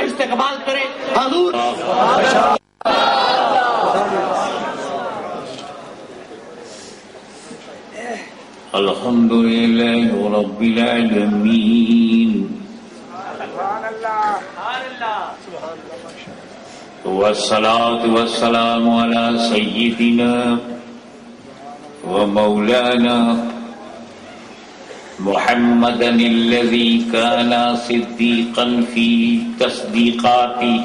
استقبال کرے حضور. الحمدللہ رب العالمین والصلاة والسلام على سيدنا ومولانا محمد الذي كان صديقا في تصديقاتي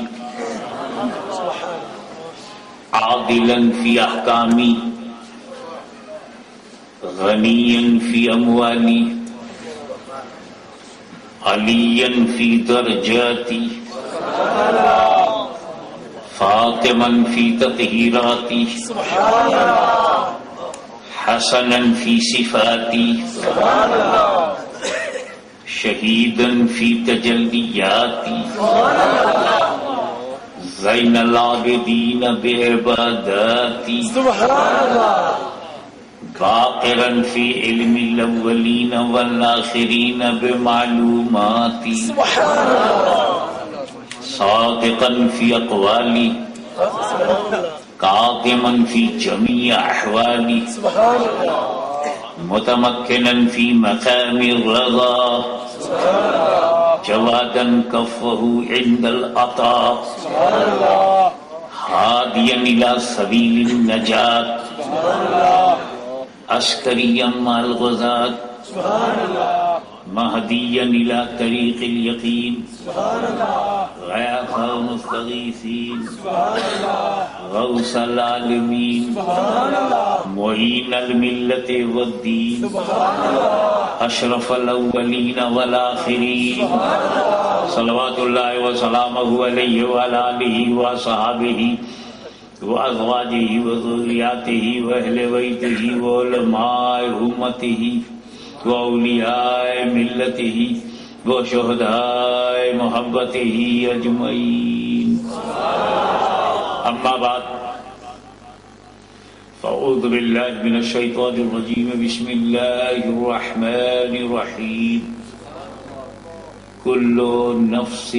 عادلا في أحكامي غنيا في أموالي عليا في درجاتي فاطما في تطهيراتي حسنا في صفاتي شهيدا في تجلياتي زين العابدين بعباداتي باقرا في علم الأولين والآخرين بمعلوماتي صادقا في أقوالي قاطما في جميع أحوالي متمكنا في مقام الرضا جوادا كفه عند العطاء هاديا إلى سبيل النجاة عسكريا مع الغزاة مهديا إلى طريق اليقين غياث المستغيثين غوث العالمين معين الملة والدين أشرف الأولين والآخرين صلوات الله وسلامه عليه وعلى آله وصحابه وأزواجه وذرياته وأهل بيته وعلماء أمته وأولياء ملته وشهداء محبته أجمعين. أما بعد فأعوذ بالله من الشيطان الرجيم. بسم الله الرحمن الرحيم. كل نفس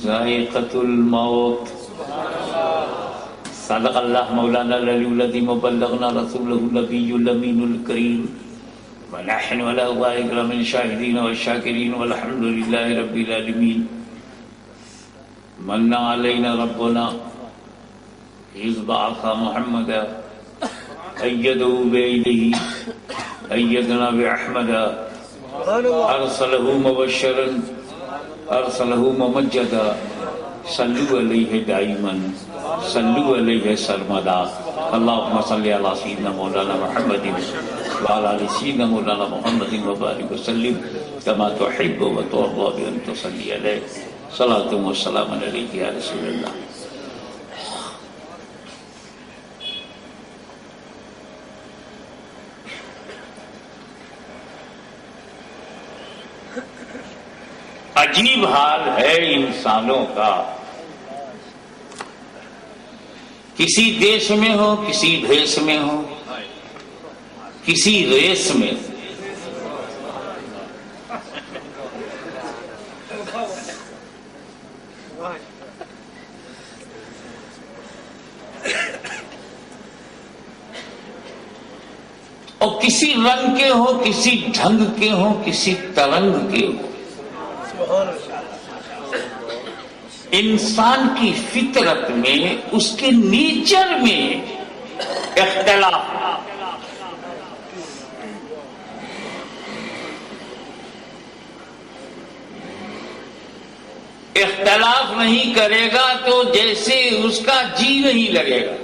ذائقة الموت. صدق الله مولانا العلي العظيم وبلغنا رسوله النبي الأمين الكريم ونحن على ذلك من الشاهدين والشاكرين والحمد لله رب العالمين. من علينا ربنا إذ بعث محمدا أيده بيده أيدنا بأحمد أرسله مبشرا أرسله ممجدا صلوا عليه دائما صلوا عليه سرمدا. اللهم صل على سيدنا مولانا محمد وعلى آل سيدنا مولانا محمد وبارك وسلم كما تحب وترضى بأن تصلي عليه صلاة والسلام عليك يا رسول الله. عجیب حال ہے انسانوں کا. کسی دیش میں ہو کسی بھیس میں ہو کسی ریس میں اور کسی رنگ کے ہو کسی ڈھنگ کے ہو کسی ترنگ کے ہو. انسان کی فطرت میں اس کے نیچر میں اختلاف. اختلاف نہیں کرے گا تو جیسے اس کا جی نہیں لگے گا.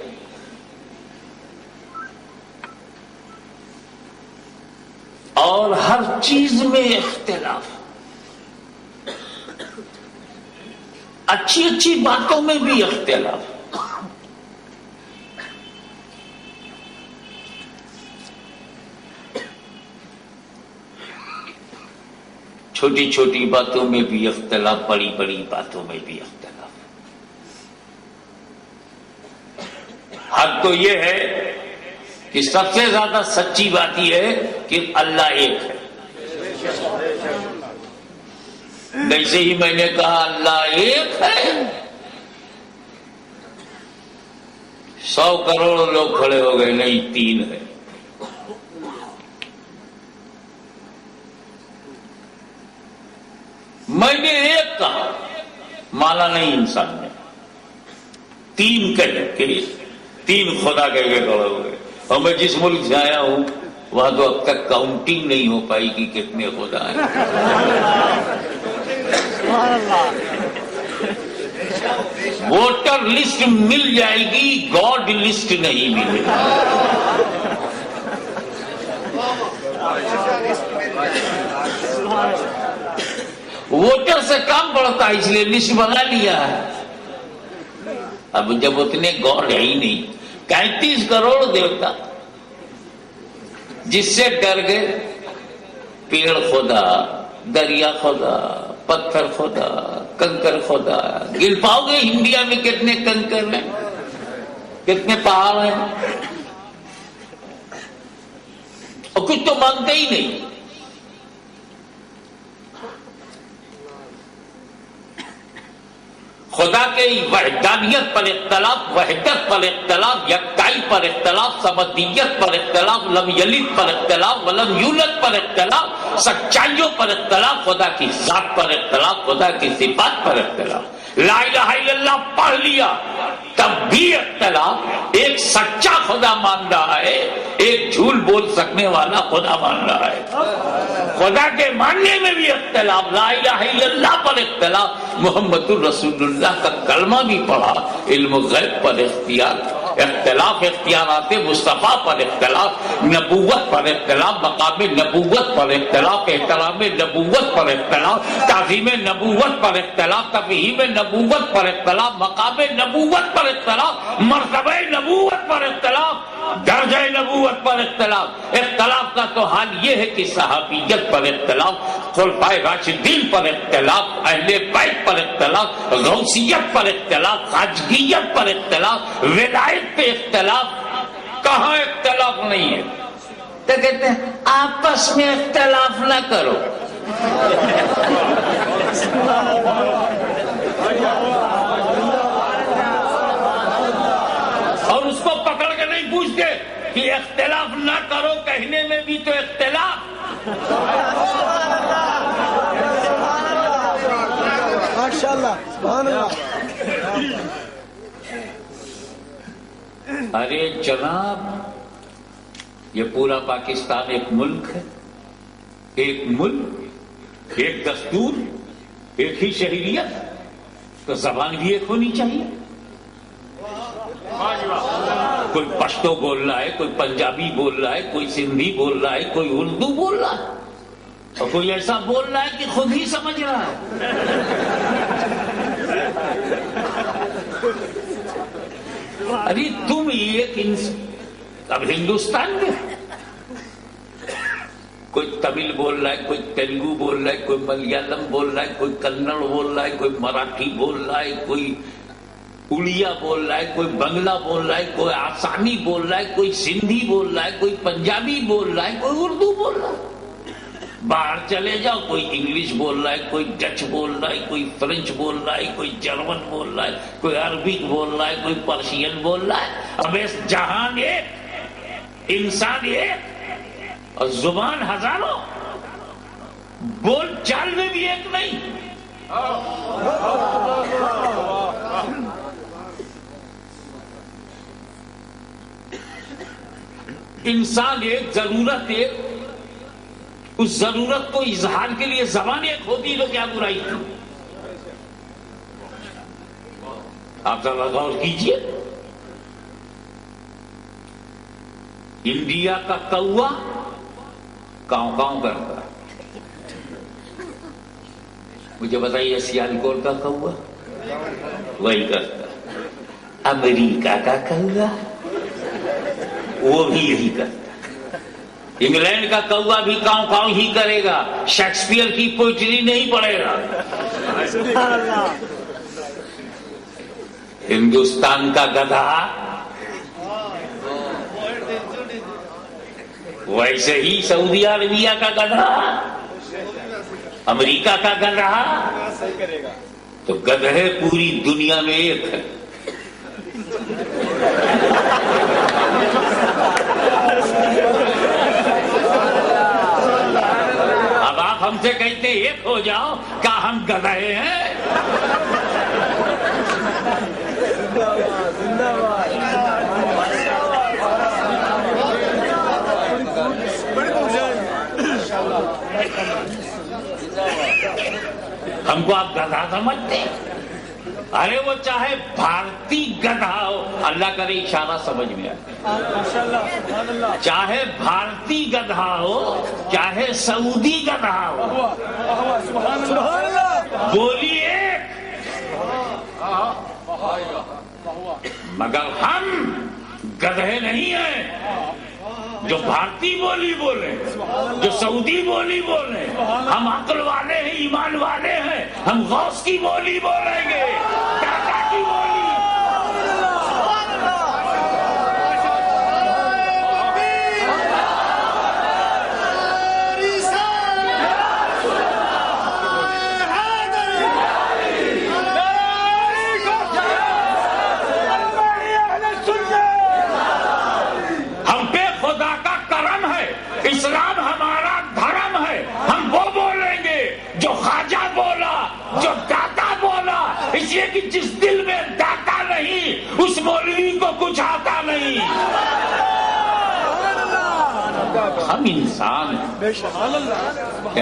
اور ہر چیز میں اختلاف. اچھی اچھی باتوں میں بھی اختلاف. چھوٹی چھوٹی باتوں میں بھی اختلاف بڑی بڑی باتوں میں بھی اختلاف. حق تو یہ ہے کہ سب سے زیادہ سچی بات یہ ہے کہ اللہ ایک ہے. جیسے ہی میں نے کہا اللہ ایک ہے، 100 کروڑ لوگ کھڑے ہو گئے، نہیں 3 ہے۔ میں نے ایک کہا، مانا نہیں انسان نے، 3 کہہ کے 3 خدا کہہ کے کھڑے ہو گئے۔ اور میں جس ملک سے آیا ہوں وہاں تو اب تک کاؤنٹنگ نہیں ہو پائی کہ کتنے خدا ہیں۔ ووٹر لسٹ مل جائے گی، گاڈ لسٹ نہیں ملے گی۔ ووٹر سے کام پڑتا ہے، اس لیے لسٹ بنا لیا ہے۔ اب جب اتنے گاڈ ہے ہی نہیں، 35 کروڑ دیوتا، جس سے ڈر گئے پیڑ خدا، دریا خدا، پتھر خدا، کنکر خدا۔ گر پاؤ گے انڈیا میں کتنے کنکر ہیں، کتنے پہاڑ ہیں؟ اور کچھ تو مانتے ہی نہیں۔ خدا کے وحدانیت پر اختلاف، وحدت پر اختلاف، یکتائی پر اختلاف، سمدیت پر اختلاف، لم یلد پر اختلاف، ولم یولد پر اختلاف، سچائیوں پر اختلاف، خدا کی ذات پر اختلاف، خدا کی صفات پر اختلاف۔ لا الہ الا اللہ پڑھ لیا تب بھی اختلاف۔ ایک سچا خدا مان رہا ہے، ایک جھوٹ بول سکنے والا خدا مان رہا ہے۔ خدا کے ماننے میں بھی اختلاف، لا الہ الا اللہ پر اختلاف، محمد الرسول اللہ کا کلمہ بھی پڑھا، علم غیب پر اختلاف، اختیارات مصطفیٰ پر اختلاف، نبوت پر اختلاف، مقام نبوت پر اختلاف، احترام نبوت پر اختلاف، تعظیم نبوت پر اختلاف، تفہیم نبوت پر اختلاف، مقام نبوت پر اختلاف، مرتبہ نبوت پر اختلاف، درجہ نبوت پر اختلاف۔ اختلاف کا تو حال یہ ہے کہ صحابیت پر اختلاف، خلفائے راشدین پر اختلاف، اہل بیت پر اختلاف، غوثیت پر اختلاف، خواجگیت پر اختلاف، ولایت پہ اختلاف۔ کہاں اختلاف نہیں ہے؟ تو کہتے ہیں آپس میں اختلاف نہ کرو۔ اور اس کو پکڑ کے نہیں پوچھتے کہ اختلاف نہ کرو کہنے میں بھی تو اختلاف۔ ماشاءاللہ، سبحان اللہ۔ ارے جناب، یہ پورا پاکستان ایک ملک ہے، ایک ملک، ایک دستور، ایک ہی شہریت، تو زبان بھی ایک ہونی چاہیے۔ کوئی پشتو بول رہا ہے، کوئی پنجابی بول رہا ہے، کوئی سندھی بول رہا ہے، کوئی اردو بول رہا ہے، اور کوئی ایسا بول رہا ہے کہ خود ہی سمجھ رہا ہے۔ ارے تم ایک اب ہندوستان میں کوئی تمل بول رہا ہے، کوئی تیلگو بول رہا ہے، کوئی ملیالم بول رہا ہے، کوئی کنڑ بول رہا ہے، کوئی مراٹھی بول رہا ہے، کوئی اڑیا بول رہا ہے، کوئی بنگلہ بول رہا ہے، کوئی آسامی بول رہا ہے، کوئی سندھی بول رہا ہے، کوئی پنجابی بول رہا ہے، کوئی اردو بول رہا ہے۔ باہر چلے جاؤ، کوئی انگلش بول رہا ہے، کوئی ڈچ بول رہا ہے، کوئی فرینچ بول رہا ہے، کوئی جرمن بول رہا ہے، کوئی عربک بول رہا ہے، کوئی پرشین بول رہا ہے۔ اب اس جہان ایک، انسان ایک، اور زبان ہزاروں، بول چال میں بھی ایک نہیں۔ انسان ایک، ضرورت ایک، اس ضرورت کو اظہار کے لیے زبان ایک ہوتی تو کیا برائی تھی؟ آپ ذرا غور کیجئے، انڈیا کا کوا کاؤں کاؤں کرتا ہے، مجھے بتائیے سیالکوٹ کا کوا وہی کرتا، امریکہ کا کوا وہ بھی یہی کرتا، انگلینڈ کا کوا بھی کاؤں کاؤں ہی کرے گا، شیکسپیئر کی پوئٹری نہیں پڑھے گا۔ ہندوستان کا گدھا ویسے ہی سعودی عربیہ کا گدھا، امریکہ کا گدھا تو گدھے پوری دنیا میں ایک ہے. اب آپ ہم سے کہتے ایک ہو جاؤ، کیا ہم گدھے ہیں؟ ہم کو آپ گدھا سمجھتے ہیں؟ ارے وہ چاہے بھارتی گدھا ہو، اللہ کرے اشارہ سمجھ میں آئے، چاہے بھارتی گدھا ہو چاہے سعودی گدھا ہو، بولی ایک، مگر ہم گدھے نہیں ہیں جو بھارتی بولی بولے، جو سعودی بولی بولے. ہم عقل والے ہیں، ایمان والے ہیں، ہم غوث کی بولی بولیں گے، دادا کی بولی. اسلام ہمارا دھرم ہے، ہم وہ بولیں گے جو خواجہ بولا، جو داتا بولا، اس لیے کہ جس دل میں داتا نہیں اس مولوی کو کچھ آتا نہیں. ہم انسان ہیں،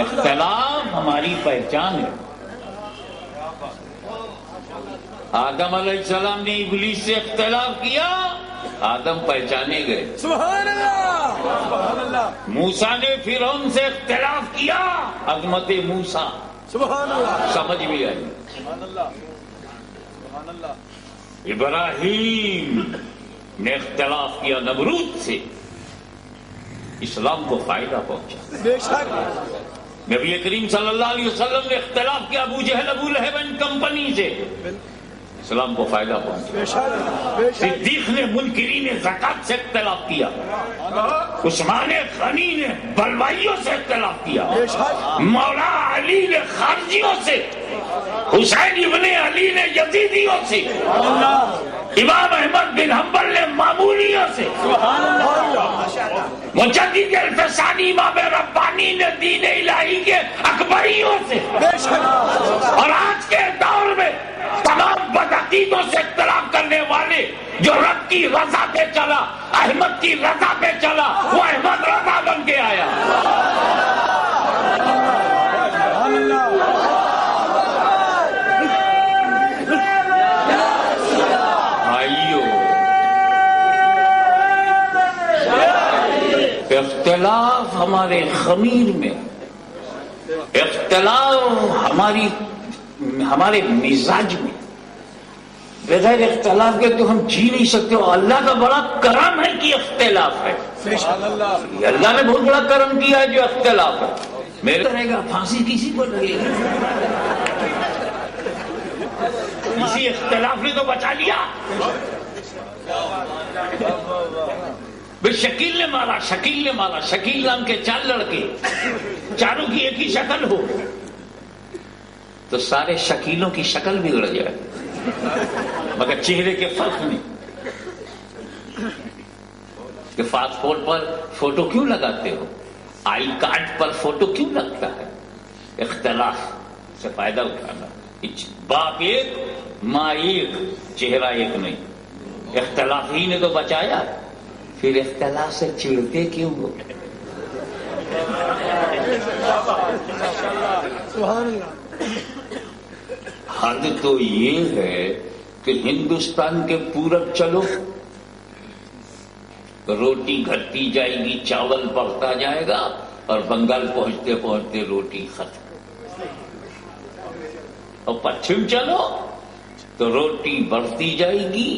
اختلاف ہماری پہچان ہے. آدم علیہ السلام نے ابلیس سے اختلاف کیا، آدم پہچانے گئے. سبحان اللہ. موسیٰ نے فرعون سے اختلاف کیا، عظمت موسیٰ سبحان اللہ سمجھ بھی آئی. ابراہیم نے اختلاف کیا نمرود سے، اسلام کو فائدہ پہنچا. بے شک. نبی کریم صلی اللہ علیہ وسلم نے اختلاف کیا ابو جہل ابو لہب اینڈ کمپنی سے، اسلام کو فائدہ پہنچا. بے شک. صدیق نے منکرین زکات سے اختلاف کیا، عثمان غنی نے بلوائیوں سے اختلاف کیا، بے شک. مولا علی نے خارجیوں سے، حسین ابن علی نے یزیدیوں سے، امام احمد بن حنبل نے معمولیوں سے، مجدد الفسانی امام ربانی نے دین الہی کے اکبریوں سے، بے شک. اور آج کے دور میں تمام بدعقیدوں سے اختلاف کرنے والے، جو رب کی رضا پہ چلا، احمد کی رضا پہ چلا، وہ احمد رضا بن کے آیا. آئیو اختلاف ہمارے خمیر میں، اختلاف ہمارے مزاج میں. بغیر اختلاف کے تو ہم جی نہیں سکتے. اللہ کا بڑا کرم ہے کہ اختلاف ہے. اللہ نے بہت بڑا کرم کیا ہے جو اختلاف ہے. میرے رہے گا پھانسی کسی کو لگے گی، اسی اختلاف نے تو بچا لیا. شکیل نے مارا، شکیل نے مارا، شکیل نام کے 4 لڑکے، چاروں کی ایک ہی شکل ہو تو سارے شکیلوں کی شکل بگڑ جائے، مگر چہرے کے فرق نہیں. کہ پاسپورٹ پر فوٹو کیوں لگاتے ہو، آئی کارڈ پر فوٹو کیوں لگتا ہے؟ اختلاف سے فائدہ اٹھانا. باپ ایک، ماں ایک، چہرہ ایک نہیں. اختلاف ہی نے تو بچایا. پھر اختلاف سے چڑھتے کیوں ہو؟ سبحان اللہ. حد تو یہ ہے کہ ہندوستان کے پورب چلو، روٹی گھٹتی جائے گی، چاول بڑھتا جائے گا، اور بنگال پہنچتے پہنچتے روٹی ختم. اور پچھم چلو تو روٹی بڑھتی جائے گی،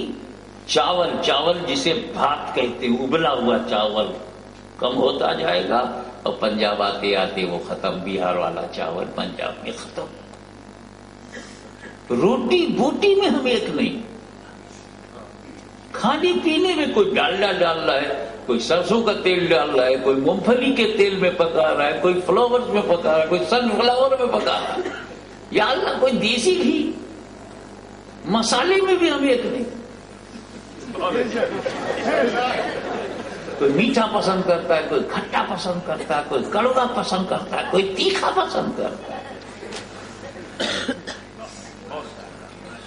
چاول جسے بھات کہتے ابلا ہوا چاول کم ہوتا جائے گا، اور پنجاب آتے آتے وہ ختم. بہار والا چاول پنجاب میں ختم. روٹی بوٹی میں ہم ایک نہیں. کھانے پینے میں کوئی ڈالڈا ڈال رہا ہے، کوئی سرسوں کا تیل ڈال رہا ہے، کوئی مونگ پھلی کے تیل میں پکا رہا ہے، کوئی فلاورز میں پکا رہا ہے، کوئی سن فلاور میں پکا رہا ہے. یا اللہ کوئی دیسی گھی، مسالے میں بھی ہم ایک نہیں. کوئی میٹھا پسند کرتا ہے، کوئی کھٹا پسند کرتا ہے، کوئی کڑوا پسند کرتا ہے، کوئی تیکھا پسند کرتا ہے.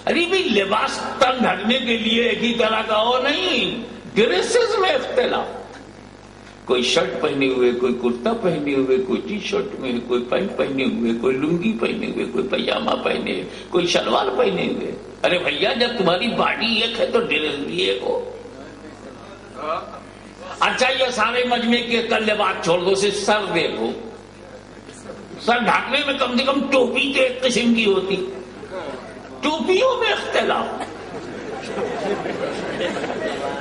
ارے بھی لباس تن ڈھکنے کے لیے ایک ہی طرح کا ہو نہیں، ڈریسز میں اختلاف. کوئی شرٹ پہنے ہوئے، کوئی کرتا پہنے ہوئے، کوئی ٹی شرٹ میں، کوئی پینٹ پہنے ہوئے، کوئی لنگی پہنے ہوئے، کوئی پاجامہ پہنے، کوئی شلوار پہنے ہوئے. ارے بھیا جب تمہاری باڈی ایک ہے تو ڈریس بھی ایک ہو. اچھا یہ سارے مجمع کے کل بات چھوڑ دو، صرف سر دیکھو. سر ڈھانکنے میں کم سے کم ٹوپی تو ایک قسم کی ہوتی، ٹوپیوں میں اختلاف.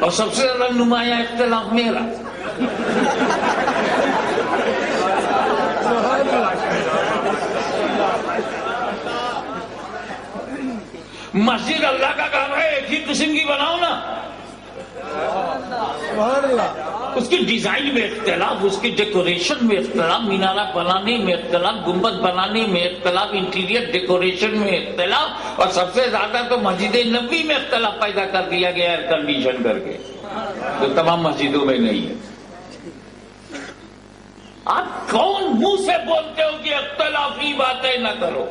اور سب سے زیادہ نمایاں اختلاف میرا. مسجد اللہ کا گھر ہے، ایک ہی قسم کی بناؤ نا. اس کی ڈیزائن میں اختلاف، اس کی ڈیکوریشن میں اختلاف، مینارہ بنانے میں اختلاف، گنبد بنانے میں اختلاف، انٹیریئر ڈیکوریشن میں اختلاف، اور سب سے زیادہ تو مسجد نبوی میں اختلاف پیدا کر دیا گیا ایئر کنڈیشن کر کے، جو تمام مسجدوں میں نہیں ہے. آپ کون منہ سے بولتے ہو کہ اختلافی باتیں نہ کرو؟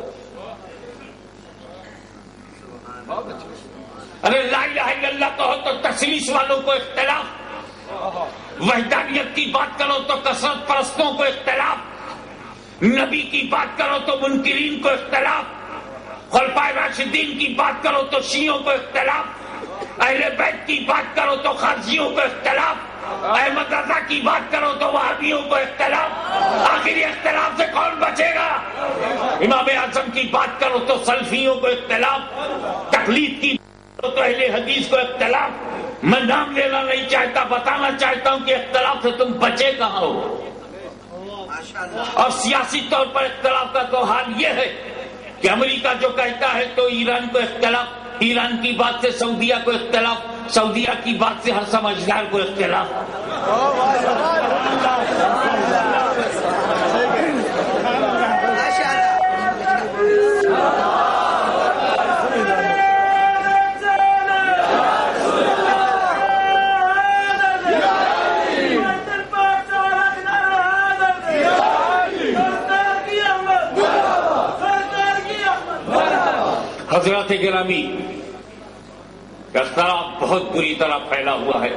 ارے لا الہ الا اللہ کہو تو تثلیث والوں کو اختلاف، وحدانیت کی بات کرو تو کثرت پرستوں کو اختلاف، نبی کی بات کرو تو منکرین کو اختلاف، خلفائے راشدین کی بات کرو تو شیعوں کو اختلاف، اہل بیت کی بات کرو تو خارجیوں کو اختلاف، احمد رضا کی بات کرو تو وہابیوں کو اختلاف. آخری اختلاف سے کون بچے گا؟ امام اعظم کی بات کرو تو سلفیوں کو اختلاف، تقلید کی تو اہل حدیث کو اختلاف. میں نام لینا نہیں چاہتا، بتانا چاہتا ہوں کہ اختلاف سے تم بچے کہاں ہو. اور سیاسی طور پر اختلاف کا تو حال یہ ہے کہ امریکہ جو کہتا ہے تو ایران کو اختلاف، ایران کی بات سے سعودیہ کو اختلاف، سعودیہ کی بات سے ہر سمجھدار کو اختلاف. حضرات گرامی، اختلاف بہت بری طرح پھیلا ہوا ہے.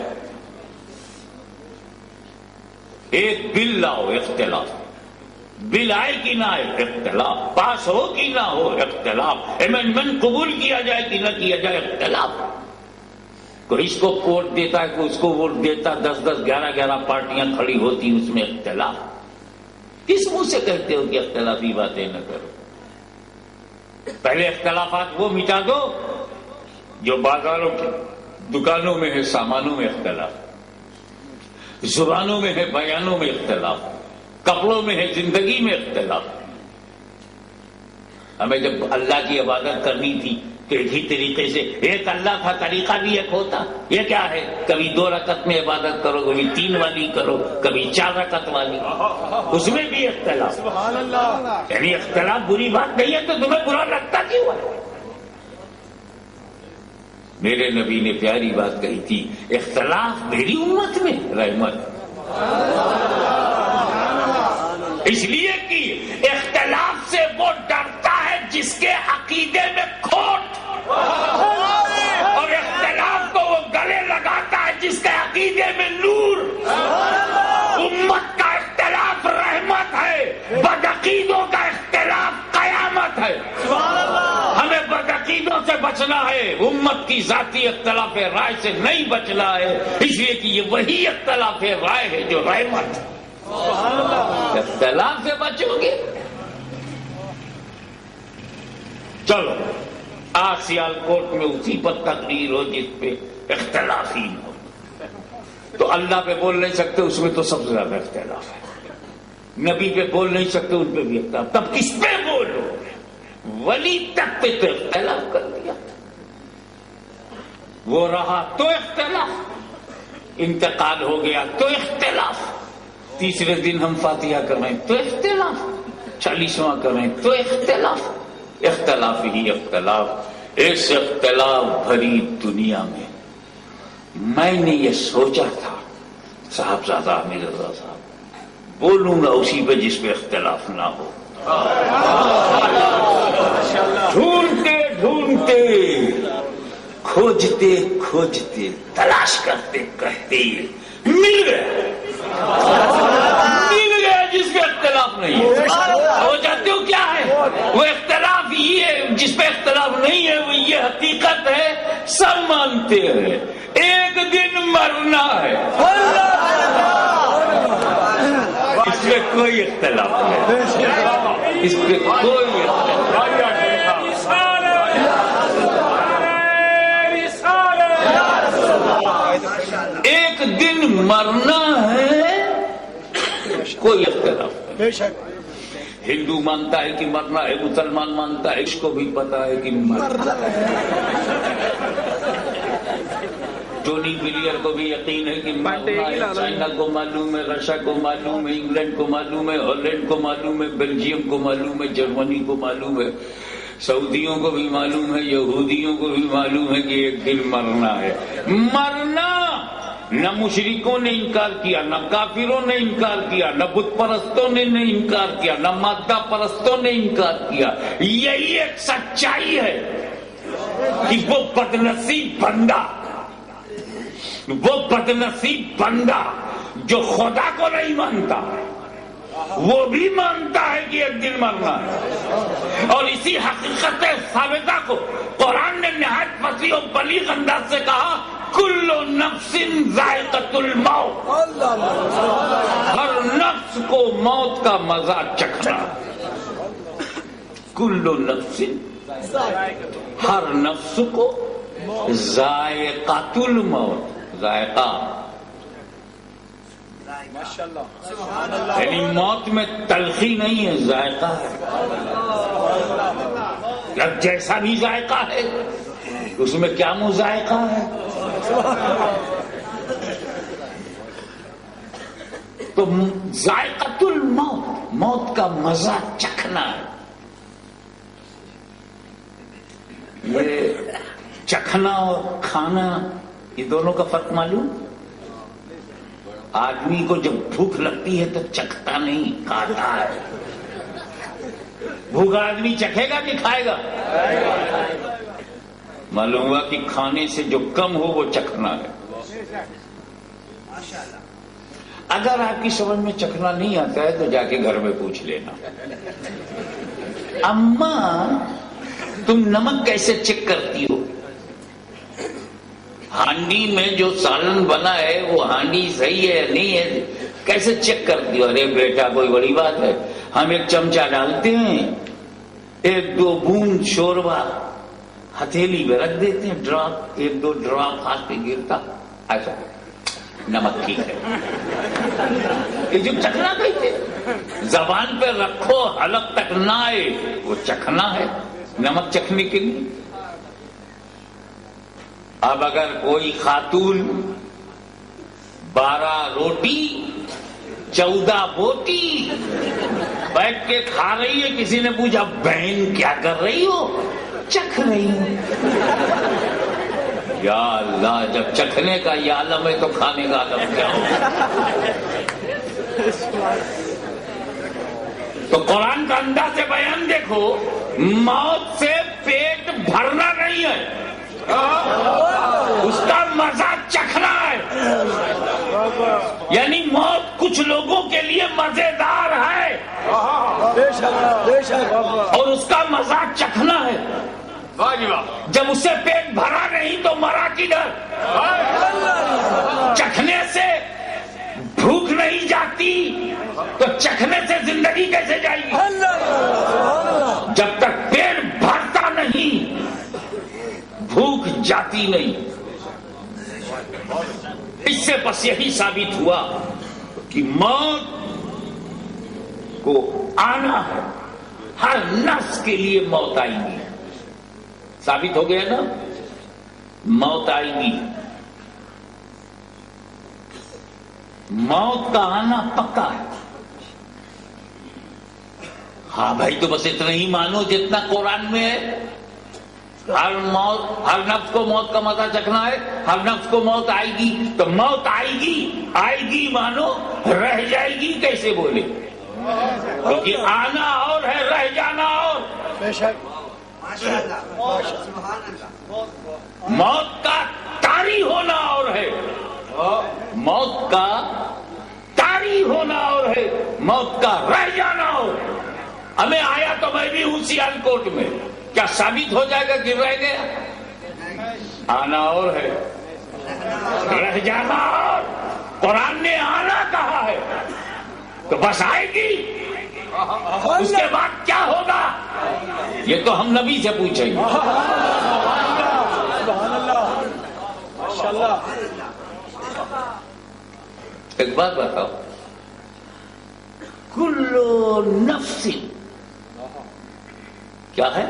ایک بل لاؤ اختلاف، بل آئے کہ نہ آئے اختلاف، پاس ہو کہ نہ ہو اختلاف، امینڈمنٹ قبول کیا جائے کہ نہ کیا جائے اختلاف. کوئی اس کو ووٹ دیتا ہے، کوئی اس کو ووٹ دیتا، 10 11 پارٹیاں کھڑی ہوتی، اس میں اختلاف. کس منہ سے کہتے ہو کہ اختلافی باتیں نہ کرو؟ پہلے اختلافات وہ مٹا دو جو بازاروں کے دکانوں میں ہے، سامانوں میں اختلاف، زبانوں میں ہے، بیانوں میں اختلاف، کپڑوں میں ہے، زندگی میں اختلاف. ہمیں جب اللہ کی عبادت کرنی تھی تو ایک ہی طریقے سے ایک اللہ تھا، طریقہ بھی ایک ہوتا. یہ کیا ہے؟ کبھی 2 رکعت میں عبادت کرو، کبھی 3 والی کرو، کبھی 4 رکعت والی، اس میں بھی اختلاف. یعنی اختلاف بری بات نہیں ہے تو تمہیں برا لگتا کیوں ہے؟ میرے نبی نے پیاری بات کہی تھی، اختلاف میری امت میں رحمت. اس لیے کہ اختلاف سے وہ ڈرتا ہے جس کے عقیدے میں کھوٹ، اور اختلاف کو وہ گلے لگاتا ہے جس کے عقیدے میں نور. امت کا اختلاف رحمت ہے، بدعقیدوں کا اختلاف قیامت ہے. ہمیں بدعقیدوں سے بچنا ہے، امت کی ذاتی اختلاف رائے سے نہیں بچنا ہے، اس لیے کہ یہ وہی اختلاف رائے ہے جو رحمت ہے. اختلاف سے بچو گے. چلو آج سیال کوٹ میں اسی پر تقریر ہو جس پہ اختلاف ہی ہو. تو اللہ پہ بول نہیں سکتے، اس میں تو سب سے زیادہ اختلاف ہے. نبی پہ بول نہیں سکتے، ان پہ بھی اختلاف. تب کس پہ بولو؟ ولی تک پہ تو اختلاف کر دیا. وہ رہا تو اختلاف، انتقال ہو گیا تو اختلاف، تیسرے دن ہم فاتحہ کر رہے ہیں تو اختلاف، 40واں کر رہے ہیں تو اختلاف، اختلاف ہی اختلاف۔ اس اختلاف بھری دنیا میں میں نے یہ سوچا تھا صاحبزادہ امیر رضا صاحب بولوں گا اسی پہ جس پہ اختلاف نہ ہو۔ ڈھونڈتے ڈھونڈتے، کھوجتے کھوجتے، تلاش کرتے کرتے مل گیا جس پہ اختلاف نہیں ہے۔ ہو جاتے ہو کیا ہے وہ اختلاف، یہ جس پہ اختلاف نہیں ہے وہ یہ حقیقت ہے، سب مانتے ہیں ایک دن مرنا ہے، اس پہ کوئی اختلاف نہیں، اس پہ کوئی ایک دن مرنا ہے، کوئی اختلاف نہیں۔ بے شک ہندو مانتا ہے کہ مرنا ہے، مسلمان مانتا ہے، اس کو بھی پتا ہے کہ مرنا ہے، ٹونی بلیئر کو بھی یقین ہے کہ مرنا ہے، چائنا کو معلوم ہے، رشیا کو معلوم ہے، انگلینڈ کو معلوم ہے، ہالینڈ کو معلوم ہے، بیلجیم کو معلوم ہے، جرمنی کو معلوم ہے، سعودیوں کو بھی معلوم ہے، یہودیوں کو بھی معلوم ہے کہ ایک دن مرنا ہے۔ مرنا نہ مشرکوں نے انکار کیا، نہ کافروں نے انکار کیا، نہ بت پرستوں نے انکار کیا، نہ مادہ پرستوں نے انکار کیا۔ یہی ایک سچائی ہے کہ وہ بدنصیب بندہ جو خدا کو نہیں مانتا وہ بھی مانتا ہے کہ ایک دن مرنا ہے، اور اسی حقیقت ثابتہ کو قرآن نے نہایت فصیح و بلیغ انداز سے کہا، کل نفس ذائقۃ الموت، ہر نفس کو موت کا مزہ چکھنا، کل نفس، ہر نفس کو ذائقۃ الموت، ذائقہ یعنی موت میں تلخی نہیں ہے، ذائقہ ہے، اب جیسا بھی ذائقہ ہے اس میں کیا مذائقہ ہے؟ تو ذائقۃ الموت، موت کا مزہ چکھنا ہے۔ یہ چکھنا اور کھانا، یہ دونوں کا فرق معلوم؟ آدمی کو جب بھوک لگتی ہے تو چکھتا نہیں، کھاتا ہے۔ بھوکا آدمی چکھے گا کہ کھائے گا؟ معلوم ہوا کہ کھانے سے جو کم ہو وہ چکھنا ہے۔ اگر آپ کی سمجھ میں چکھنا نہیں آتا ہے تو جا کے گھر میں پوچھ لینا، اماں تم نمک کیسے چیک کرتی ہو؟ ہانڈی میں جو سالن بنا ہے وہ ہانڈی صحیح ہے نہیں ہے کیسے چیک کرتی ہو؟ ارے بیٹا کوئی بڑی بات ہے، ہم ایک چمچہ ڈالتے ہیں، ایک دو بوند شوربہ ہتھیلی میں رکھ دیتے ہیں، ڈراپ، ایک دو ڈراپ ہاتھ پہ گرتا، ایسا نمک ٹھیک ہے۔ یہ جو چکھنا کہتے زبان پہ رکھو حلق تک نہ آئے وہ چکھنا ہے، نمک چکھنے کے لیے۔ اب اگر کوئی خاتون 12 روٹی 14 بوٹی بیٹھ کے کھا رہی ہے، کسی نے پوچھا بہن کیا کر رہی ہو؟ چکھ رہی ہوں۔ یا اللہ، جب چکھنے کا یہ عالم ہے تو کھانے کا عالم کیا ہو؟ تو قرآن کا انداز سے بیان دیکھو، موت سے پیٹ بھرنا نہیں ہے، اس کا مزہ چکھنا ہے۔ یعنی موت کچھ لوگوں کے لیے مزیدار ہے اور اس کا مزہ چکھنا ہے۔ جب اس سے پیٹ بھرا نہیں تو مرا کدھر؟ چکھنے سے بھوک نہیں جاتی تو چکھنے سے زندگی کیسے جائے گی؟ جب تک پیٹ بھرتا نہیں بھوک جاتی نہیں۔ اس سے بس یہی ثابت ہوا کہ موت کو آنا ہے، ہر نفس کے لیے موت آئیں گی۔ ثابت ہو گیا نا؟ موت آئے گی، موت کا آنا پکا ہے. ہاں بھائی تو بس اتنا ہی مانو جتنا قرآن میں ہے. ہر نفس کو موت کا مزہ چکھنا ہے، ہر نفس کو موت آئے گی. تو موت آئے گی مانو، رہ جائے گی کیسے بولے؟ کیونکہ آنا اور ہے، رہ جانا اور. بے شک. موت کا طاری ہونا اور ہے، موت کا طاری ہونا اور ہے، موت کا رہ جانا اور. ہمیں آیا تو میں بھی ہوں سیال کوٹ میں، کیا ثابت ہو جائے گا کہ رہ گیا؟ آنا اور ہے، رہ جانا اور. قرآن نے آنا کہا ہے تو بس آئے گی، اس کے بعد کیا ہوگا یہ تو ہم نبی سے پوچھیں گے. سبحان اللہ، ماشاءاللہ. ایک بات بتاؤ، کل نفس کیا ہے؟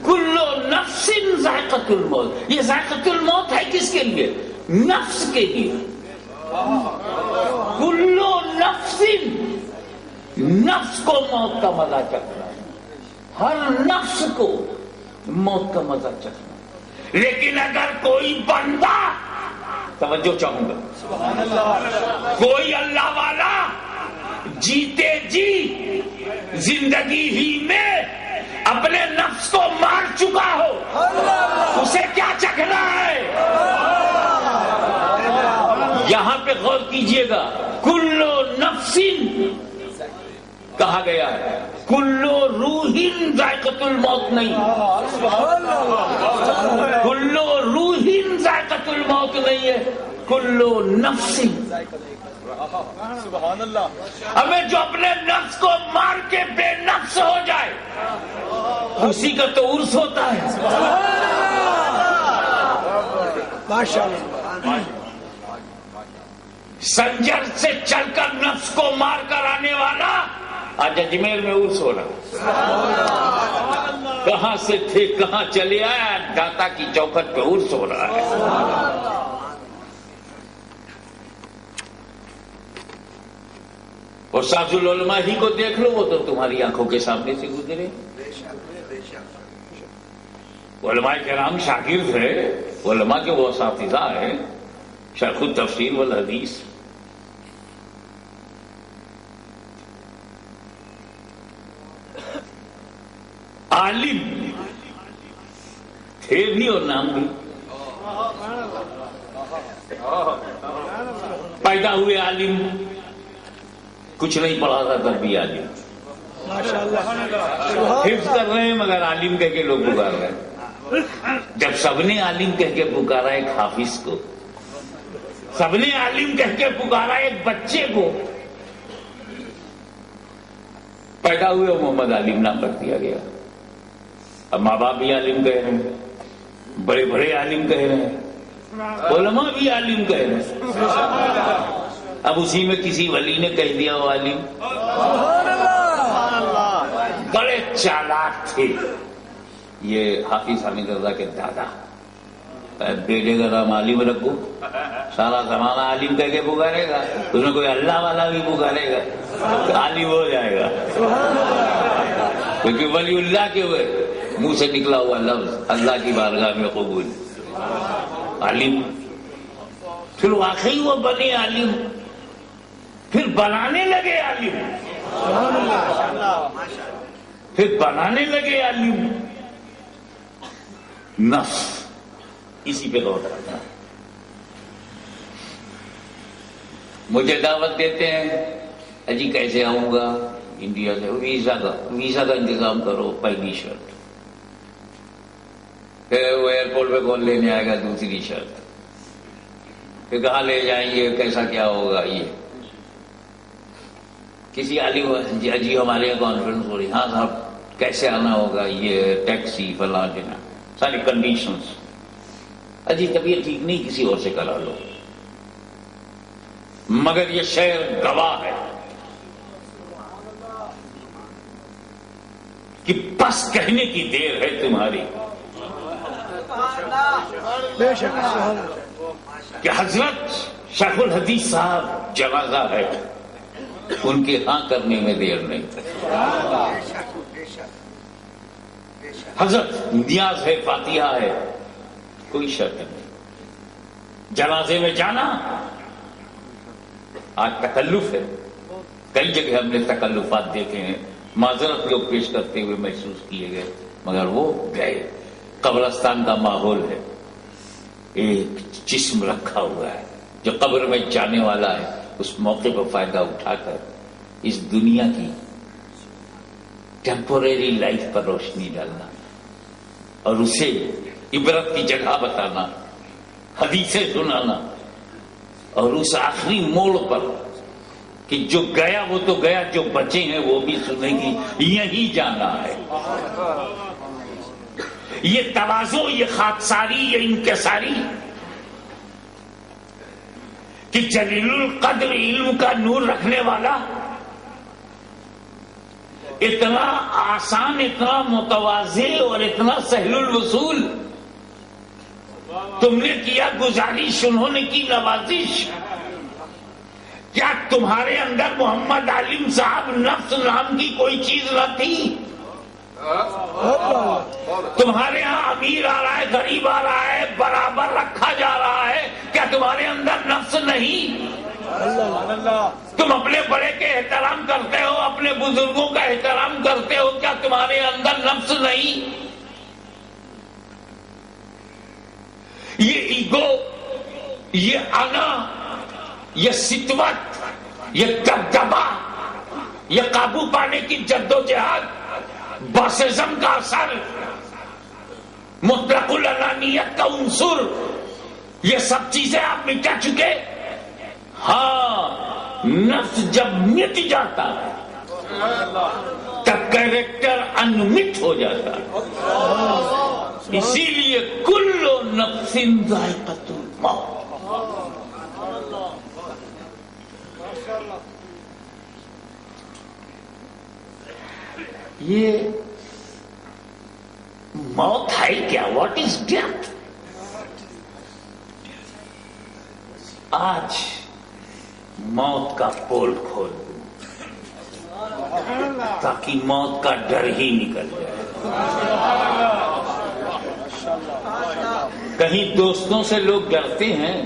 کل نفس ذائقۃ الموت. یہ ذائقۃ الموت ہے کس کے لیے؟ نفس کے لیے. کل نفس، نفس کو موت کا مزہ چکھنا ہے، ہر نفس کو موت کا مزہ چکھنا. لیکن اگر کوئی بندہ، توجہ چاہوں گا، کوئی اللہ والا جیتے جی زندگی ہی میں اپنے نفس کو مار چکا ہو، اسے کیا چکھنا ہے؟ یہاں پہ غور کیجئے گا، کلو نفسن کہا گیا ہے، کلو روحن ذائقۃ الموت نہیں، کلو روحن ذائقۃ الموت نہیں ہے، کلو نفسن. سبحان اللہ. ہمیں جو اپنے نفس کو مار کے بے نفس ہو جائے اسی کا تو عرس ہوتا ہے. ماشاءاللہ. سنجر سے چل کر نفس کو مار کر آنے والا آج اجمیر میں عرس ہو رہا. کہاں سے تھے کہاں چلے آئے، داتا کی چوکھٹ پہ عرس ہو رہا ہے. اور ساز العلماء ہی کو دیکھ لو، وہ تو تمہاری آنکھوں کے سامنے سے گزرے. علماء کرام شاگرد ہے، علماء کے وہ اساتذہ ہیں، شیخ التفسیر والحدیث. عالم تھے بھی اور نام بھی. پیدا ہوئے عالم، کچھ نہیں پڑھا تھا تب بھی عالم. حفظ کر رہے ہیں مگر عالم کہہ کے لوگ پکار رہے ہیں. جب سب نے عالم کہہ کے پکارا ایک حافظ کو، سب نے عالم کہہ کے پکارا ایک بچے کو، پیدا ہوئے محمد عالم نام رکھ دیا گیا. اب ماں باپ بھی عالم کہہ رہے ہیں، بڑے بڑے عالم کہہ رہے ہیں، علماء بھی عالم کہہ رہے ہیں. اب اسی میں کسی ولی نے کہہ دیا وہ عالم. بڑے چالاک تھے یہ حافظ حامد رضا کے دادا. بیٹے کا نام عالم رکھو، سارا زمانہ عالم کہہ کے پکارے گا، اس میں کوئی اللہ والا بھی پکارے گا، عالم ہو جائے گا. کیونکہ ولی اللہ کے ہوئے منہ سے نکلا ہوا لفظ اللہ کی بارگاہ میں قبول، عالم. پھر واقعی وہ بنے عالم، پھر بنانے لگے عالم، پھر بنانے لگے عالم. نفس اسی پہ غور کرتا ہے. مجھے دعوت دیتے ہیں، اجی کیسے آؤں گا انڈیا سے؟ ویزا کا انتظام کرو، پہلی شرط. پھر وہ ایئرپورٹ پہ کون لینے آئے گا، دوسری شرط. پھر کہاں لے جائیں گے، کیسا کیا ہوگا. یہ کسی عالم جی ہمارے یہاں کانفرنس ہو رہی، ہاں صاحب کیسے آنا ہوگا، یہ ٹیکسی فلاں دینا، ساری کنڈیشنز. اجی طبیعت ٹھیک نہیں، کسی اور سے کرا لو. مگر یہ شہر گواہ ہے کہ بس کہنے کی دیر ہے تمہاری. بے شک کہ حضرت شیخ الحدیث صاحب جنازہ ہے، ان کے ہاں کرنے میں دیر نہیں تھی. حضرت نیاز ہے، فاتحہ ہے، کوئی شک نہیں. جنازے میں جانا آج تکلف ہے، کئی جگہ ہم نے تکلفات دیکھے ہیں، معذرت لوگ پیش کرتے ہوئے محسوس کیے گئے، مگر وہ گئے. قبرستان کا ماحول ہے، ایک جسم رکھا ہوا ہے جو قبر میں جانے والا ہے، اس موقع پر فائدہ اٹھا کر اس دنیا کی ٹیمپوریری لائف پر روشنی ڈالنا اور اسے عبرت کی جگہ بتانا، حدیثیں سنانا، اور اس آخری موڑ پر کہ جو گیا وہ تو گیا، جو بچے ہیں وہ بھی سنیں گی، یہی جانا ہے. یہ تواضع، یہ خاکساری، یہ انکساری کہ جلیل القدر علم کا نور رکھنے والا اتنا آسان، اتنا متواضع اور اتنا سہل الوصول، تم نے کیا گزارش، انہوں نے کی نوازش. کیا تمہارے اندر محمد عالم صاحب نفس نام کی کوئی چیز نہ تھی؟ تمہارے ہاں امیر آ رہا ہے، غریب آ رہا ہے، برابر رکھا جا رہا ہے، کیا تمہارے اندر نفس نہیں؟ تم اپنے بڑے کے احترام کرتے ہو، اپنے بزرگوں کا احترام کرتے ہو، کیا تمہارے اندر نفس نہیں؟ یہ ایگو، یہ انا، یہ ستوت، یہ دبدبا، یہ قابو پانے کی جدوجہد، باسزم کا اثر، مطلق الانانیت کا عنصر، یہ سب چیزیں آپ مٹا چکے. ہاں، نفس جب مٹ جاتا ہے تب کیریکٹر انمٹ ہو جاتا ہے. اسی لیے کل نفس ذائقۃ الموت. یہ موت ہے کیا؟ What is death? آج موت کا پول کھول دوں تاکہ موت کا ڈر ہی نکل جائے. کہیں دوستوں سے لوگ ڈرتے ہیں،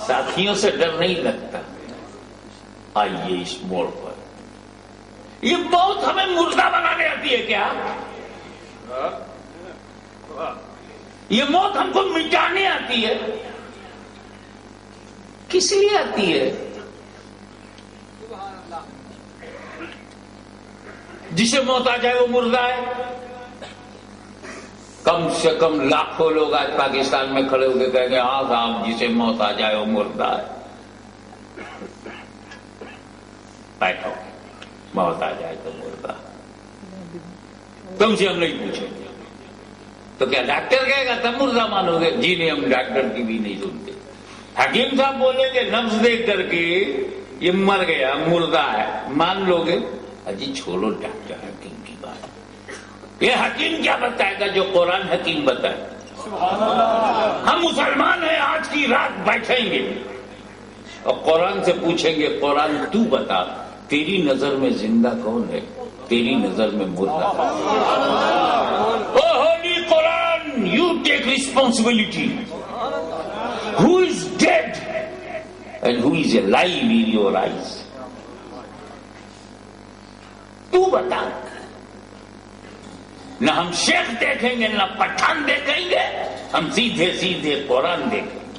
ساتھیوں سے ڈر نہیں لگتا. آئیے اس موڑ پر. یہ موت ہمیں مردہ بنانے آتی ہے کیا؟ یہ موت ہم کو مٹانے آتی ہے؟ کس لیے آتی ہے؟ جسے موت آ جائے وہ مردہ ہے. کم سے کم لاکھوں لوگ آج پاکستان میں کھڑے ہو کے کہیں گے ہاں صاحب جسے موت آ جائے وہ مردہ ہے. بیٹھو، موت آ جائے تو مردہ. تم سے ہم نہیں پوچھیں گے تو کیا ڈاکٹر کہے گا تب مردہ مانو گے؟ جی نہیں، ہم ڈاکٹر کی بھی نہیں سنتے. حکیم صاحب بولیں گے نبض دیکھ کر کے یہ مر گیا، مردہ ہے، مان لو گے؟ اجی چھوڑو ڈاکٹر حکیم کی بات. یہ حکیم کیا بتائے گا جو قرآن حکیم بتائے؟ ہم مسلمان ہیں، آج کی رات بیٹھیں گے اور قرآن سے پوچھیں گے قرآن تو بتا، تیری نظر میں زندہ کون ہے، تیری نظر میں مردہ کون ہے؟ O holy Quran, you take responsibility. Who is dead and who is alive in your eyes? تو بتا. نہ ہم شیخ دیکھیں گے، نہ پٹھان دیکھیں گے، ہم سیدھے سیدھے قرآن دیکھیں گے.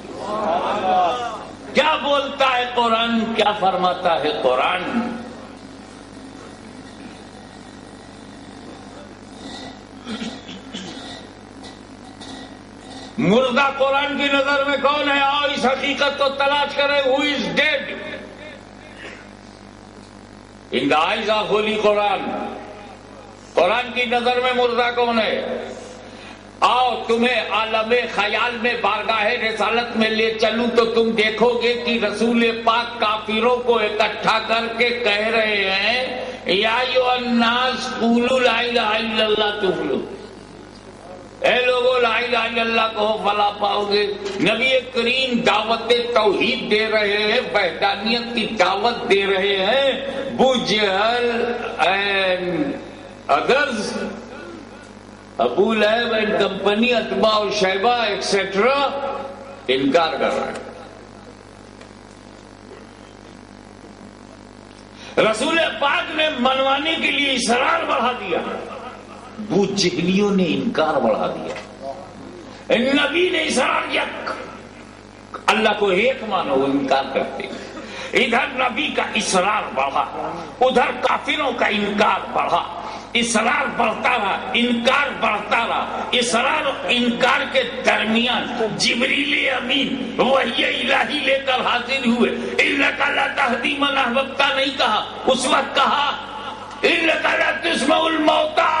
کیا بولتا ہے قرآن، کیا فرماتا ہے قرآن؟ مردہ قرآن کی نظر میں کون ہے؟ آؤ اس حقیقت کو تلاش کریں. Who is dead in the eyes of holy قرآن؟ قرآن کی نظر میں مردہ کون ہے؟ آؤ تمہیں عالم خیال میں بارگاہ رسالت میں لے چلوں تو تم دیکھو گے کہ رسول پاک کافروں کو اکٹھا کر کے کہہ رہے ہیں یا ایھا الناس قولوا لا الہ الا اللہ تفلحوا. اے لوگو لا الہ الا اللہ کہو فلاح پاؤ گے. نبی کریم دعوت توحید دے رہے ہیں, وحدانیت کی دعوت دے رہے ہیں. ابو جہل اینڈ ادرز, ابو لہب اینڈ کمپنی, اتباع و شیبہ ایکسیٹرا انکار کر رہے ہیں. رسول پاک نے منوانے کے لیے اصرار بڑھا دیا, ابو جہلیوں نے انکار بڑھا دیا. نبی نے اصرار کیا اللہ کو ایک مانو, وہ انکار کرتے. ادھر نبی کا اصرار بڑھا, ادھر کافروں کا انکار بڑھا. اصرار بڑھتا رہا, انکار بڑھتا رہا. اصرار و انکار کے درمیان جبریل امین وحی الہی لے کر حاضر ہوئے. انک لا تہدی من احببت نہیں کہا, اس وقت کہا انک لا تسمع الموتى,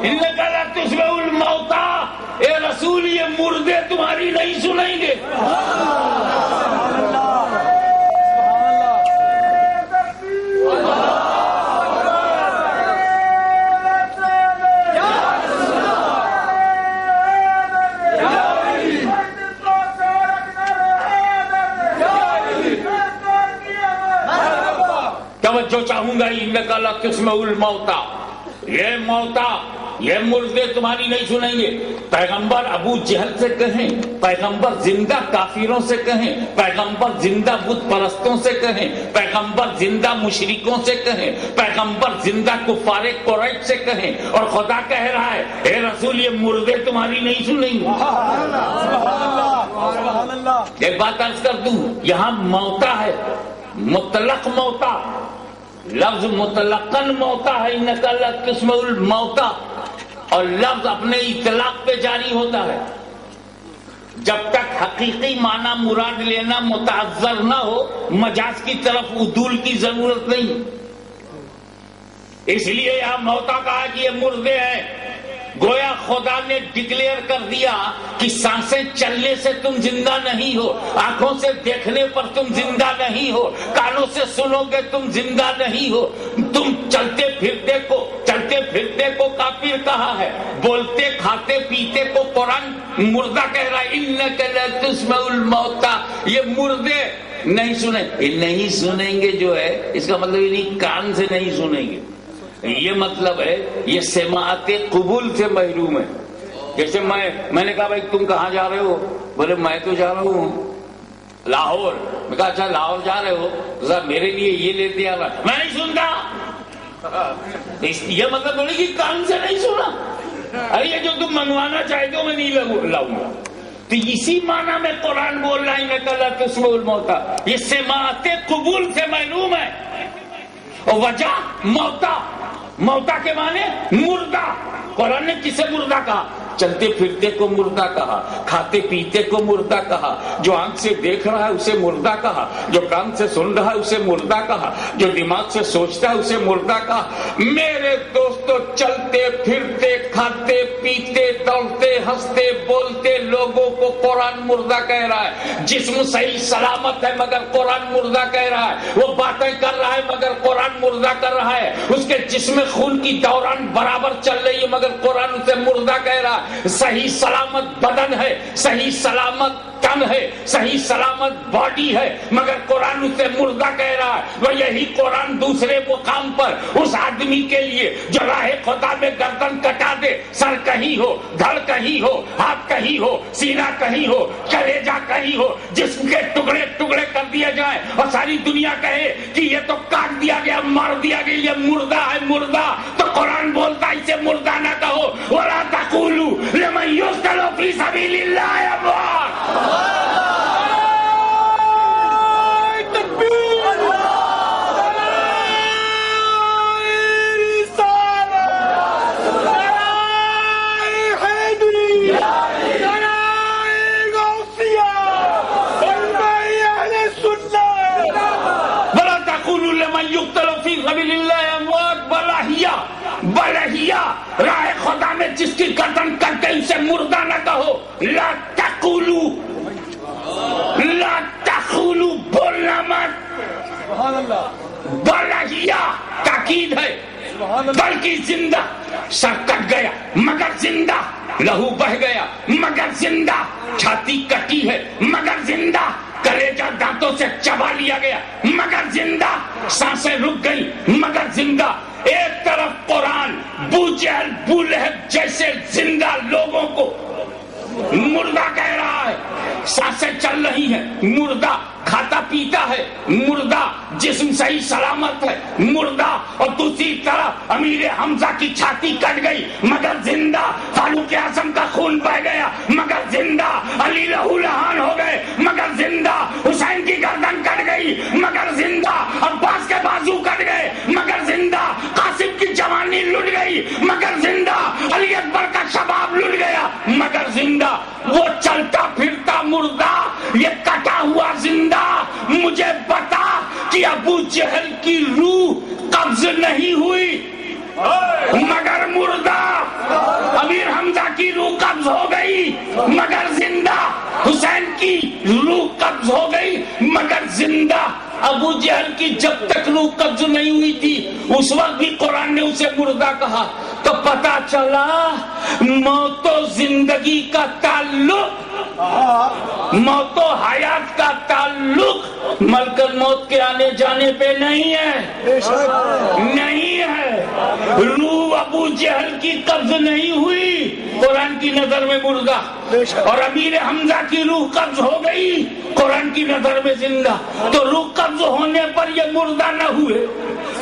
انک لا تسمع الموتى. اے رسول یہ مردے تمہاری نہیں سنیں گے. توجہ چاہوں گا, انک لا تسمع الموتى, یہ موتا, یہ مردے تمہاری نہیں سنیں گے. پیغمبر ابو جہل سے کہیں, پیغمبر زندہ کافروں سے کہیں, پیغمبر زندہ بت پرستوں سے کہیں, پیغمبر زندہ مشرکوں سے کہیں, پیغمبر زندہ کفار قریش سے کہیں, اور خدا کہہ رہا ہے اے رسول یہ مردے تمہاری نہیں سنیں گے. ایک بات عرض کر دوں, یہاں موتا ہے, مطلق موتا, لفظ مطلقاً موتا ہے انک لا تسمع الموتى, اور لفظ اپنے اطلاق پہ جاری ہوتا ہے. جب تک حقیقی معنی مراد لینا متعذر نہ ہو, مجاز کی طرف عدول کی ضرورت نہیں. اس لیے یہاں موتا کہا کہ یہ مردے ہیں. گویا خدا نے ڈکلیئر کر دیا کہ سانسیں چلنے سے تم زندہ نہیں ہو, آنکھوں سے دیکھنے پر تم زندہ نہیں ہو, کانوں سے سنو گے تم زندہ نہیں ہو. تم چلتے پھرتے کو کافر کہا ہے, بولتے کھاتے پیتے کو قرآن مردہ کہہ رہا ہے. انک لا تسمع الموتى, یہ مردے نہیں سنیں. نہیں سنیں گے جو ہے اس کا مطلب یہ نہیں کان سے نہیں سنیں گے, یہ مطلب ہے یہ سماعت قبول سے محروم ہے. جیسے میں نے کہا بھائی تم کہاں جا رہے ہو, بولے میں تو جا رہا ہوں لاہور. میں کہا اچھا لاہور جا رہے ہو, ذرا میرے لیے یہ لیتے آ رہا, میں نہیں سنتا. یہ مطلب بولے کہ کان سے نہیں سنا, ارے یہ جو تم منگوانا چاہتے ہو میں نہیں لاؤں گا. تو اسی معنی میں قرآن بول رہا ہے انک لا تسمع الموتى, یہ سماعت قبول سے محروم ہے. اور وجہ موتا, موتا کے معنی مردہ. قرآن نے کسے مردہ کہا؟ چلتے پھرتے کو مردہ کہا, کھاتے پیتے کو مردہ کہا, جو آنکھ سے دیکھ رہا ہے اسے مردہ کہا, جو کان سے سن رہا ہے اسے مردہ کہا, جو دماغ سے سوچتا ہے اسے مردہ کہا. میرے دوستو, چلتے پھرتے کھاتے پیتے دوڑتے ہنستے بولتے لوگوں کو قرآن مردہ کہہ رہا ہے. جسم صحیح سلامت ہے مگر قرآن مردہ کہہ رہا ہے. وہ باتیں کر رہا ہے مگر قرآن مردہ کر رہا ہے. اس کے جسم خون کی دوران برابر چل رہی ہے مگر قرآن اسے مردہ کہہ رہا ہے. صحیح سلامت بدن ہے, صحیح سلامت تن ہے, صحیح سلامت باڈی ہے, مگر قرآن اسے مردہ کہہ رہا ہے. وہ یہی قرآن دوسرے مقام پر اس آدمی کے لیے جو راہ خدا میں گردن کٹا دے, سر کہیں ہو, دھڑ کہیں ہو, ہاتھ کہیں ہو, سینہ کہیں ہو, کلیجہ کہیں ہو, جسم کے ٹکڑے ٹکڑے کر دیے جائیں اور ساری دنیا کہے کہ یہ تو کاٹ دیا گیا, مار دیا گیا, یہ مردہ ہے مردہ, تو قرآن بولتا اسے مردہ نہ کہو. وَلَا تَقُولُوا لِمَن يُقْتَلُ فِي سَبِيلِ اللَّهِ أَمْوَاتٌ. بلہیا راہ خدا میں جس کی گردن کرتے اسے مردہ نہ کہو. لا تقولو, لا تقولو, بولنا مت. بلہیا تاکید ہے, بلکہ زندہ. سر کٹ گیا مگر زندہ، لہو بہ گیا مگر زندہ، چھاتی کٹی ہے مگر زندہ، کلیجہ دانتوں سے چبا لیا گیا مگر زندہ، سانسیں رک گئی مگر زندہ۔ ایک طرف قرآن بو جہل بو لہب جیسے زندہ لوگوں کو مردہ کہہ رہا ہے، سانسیں چل رہی ہیں مردہ، کھاتا پیتا ہے مردہ، جسم صحیح سلامت ہے مردہ، اور دوسری طرف امیر حمزہ کی چھاتی کٹ گئی مگر زندہ، فاروق اعظم کا خون بہ گیا مگر زندہ، علی لہو لہان ہو گئے مگر زندہ، حسین کی گردن کٹ گئی مگر زندہ، عباس کے بازو کٹ گئے مگر زندہ، قاسم کی جوانی لٹ گئی مگر زندہ، علی اکبر کا شباب لٹ گیا مگر زندہ، وہ چلتا پھرتا مردہ، یہ کٹا ہوا زندہ۔ مجھے بتا کہ ابو جہل کی روح قبض نہیں ہوئی مگر مردہ، امیر حمزہ کی روح قبض ہو گئی مگر زندہ، حسین کی روح قبض ہو گئی مگر زندہ۔ ابو جہل کی جب تک روح قبض نہیں ہوئی تھی اس وقت بھی قرآن نے اسے مردہ کہا، تو پتا چلا موت و زندگی کا تعلق، موت و حیات کا تعلق ملک الموت کے آنے جانے پہ نہیں ہے، نہیں ہے۔ روح ابو جہل کی قبض نہیں ہوئی، قرآن کی نظر میں مردہ، اور امیر حمزہ کی روح قبض ہو گئی قرآن کی نظر میں زندہ۔ تو روح قبض ہونے پر یہ مردہ نہ ہوئے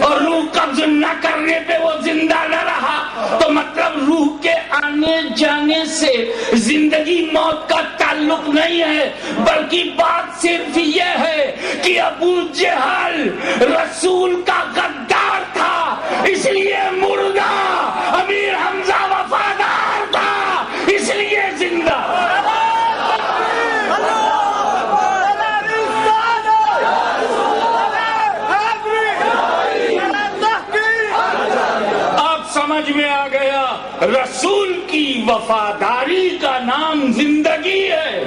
اور روح قبض نہ کرنے پہ وہ زندہ نہ رہا، تو مطلب روح کے آنے جانے سے زندگی موت کا تعلق نہیں ہے، بلکہ بات صرف یہ ہے کہ ابو جہل رسول کا غدار تھا اس لیے مردہ، امیر حمزہ وفادار تھا اس لیے زندہ۔ سمجھ میں آ گیا، رسول کی وفاداری کا نام زندگی ہے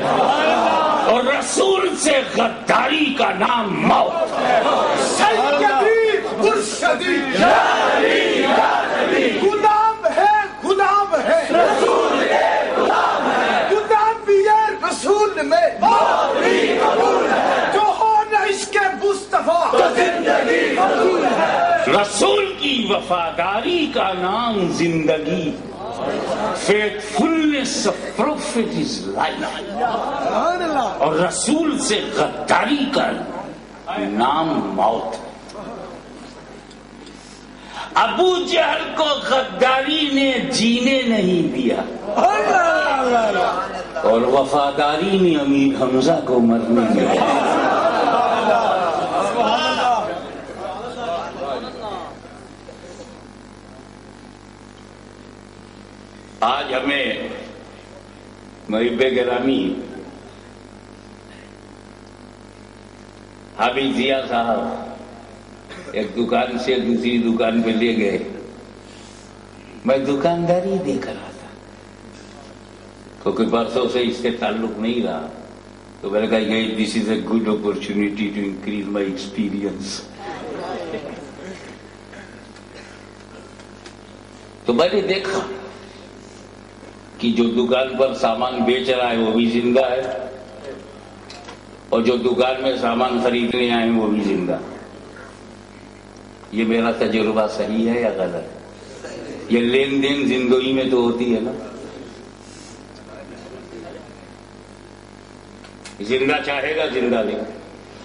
اور رسول سے غداری کا نام موت ہے۔ غلام ہے، غلام ہے، رسول ہے، غلام ہے، غلام بھی ہے رسول میں، موت بھی قبول ہے، جو ہو نہ اس کے مصطفیٰ تو زندگی قبول ہے۔ رسول کی وفاداری کا نام زندگی، faithfulness of prophet is life، اور رسول سے غداری کا نام موت۔ ابو جہل کو غداری نے جینے نہیں دیا اور وفاداری نے امیر حمزہ کو مرنے دیا۔ آج ہمیں محب گرامی حافظ ضیاء صاحب ایک دکان سے دوسری دکان پہ لے گئے، میں دکانداری دیکھ رہا تھا کیونکہ برسوں سے اس سے تعلق نہیں رہا، تو میں نے کہا یہ this is a good opportunity to increase my experience. تو میں نے دیکھا کہ جو دکان پر سامان بیچ رہا ہے وہ بھی زندہ ہے اور جو دکان میں سامان خریدنے آئے ہیں وہ بھی زندہ۔ یہ میرا تجربہ صحیح ہے یا غلط؟ یہ لین دین زندگی میں تو ہوتی ہے نا، زندہ چاہے گا زندہ لے،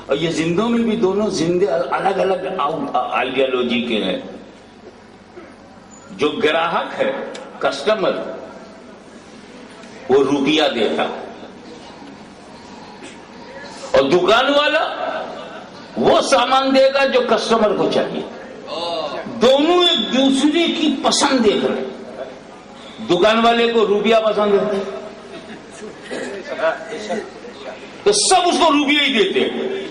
اور یہ زندوں میں بھی دونوں زندے الگ الگ آئیڈیالوجی کے ہیں۔ جو گراہک ہے، کسٹمر، وہ روپیہ دیتا اور دکان والا وہ سامان دے گا جو کسٹمر کو چاہیے۔ دونوں ایک دوسرے کی پسند دیکھ رہے، دکان والے کو روپیہ پسند ہے تو سب اس کو روپیہ ہی دیتے ہیں۔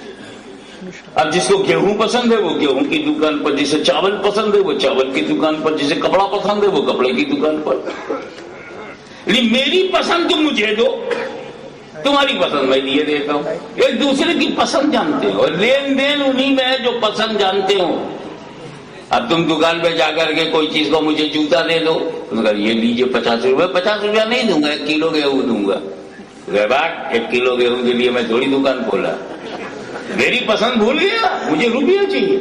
اب جس کو گیہوں پسند ہے وہ گیہوں کی دکان پر، جسے چاول پسند ہے وہ چاول کی دکان پر، جسے کپڑا پسند ہے وہ کپڑے کی دکان پر۔ لیکن میری پسند تم مجھے دو، تمہاری پسند میں لیے دیتا ہوں۔ ایک دوسرے کی پسند جانتے ہو اور لین دین انہی میں ہے جو پسند جانتے ہو۔ اب تم دکان پہ جا کر کے کوئی چیز کو مجھے جوتا دے دو، تم کہا یہ لیجیے 50 روپے، 50 روپیہ نہیں دوں گا، 1 کلو گیہوں دوں گا۔ بات 1 کلو گیہوں کے لیے میں تھوڑی دکان کھولا، میری پسند بھول گیا، مجھے روپیہ چاہیے۔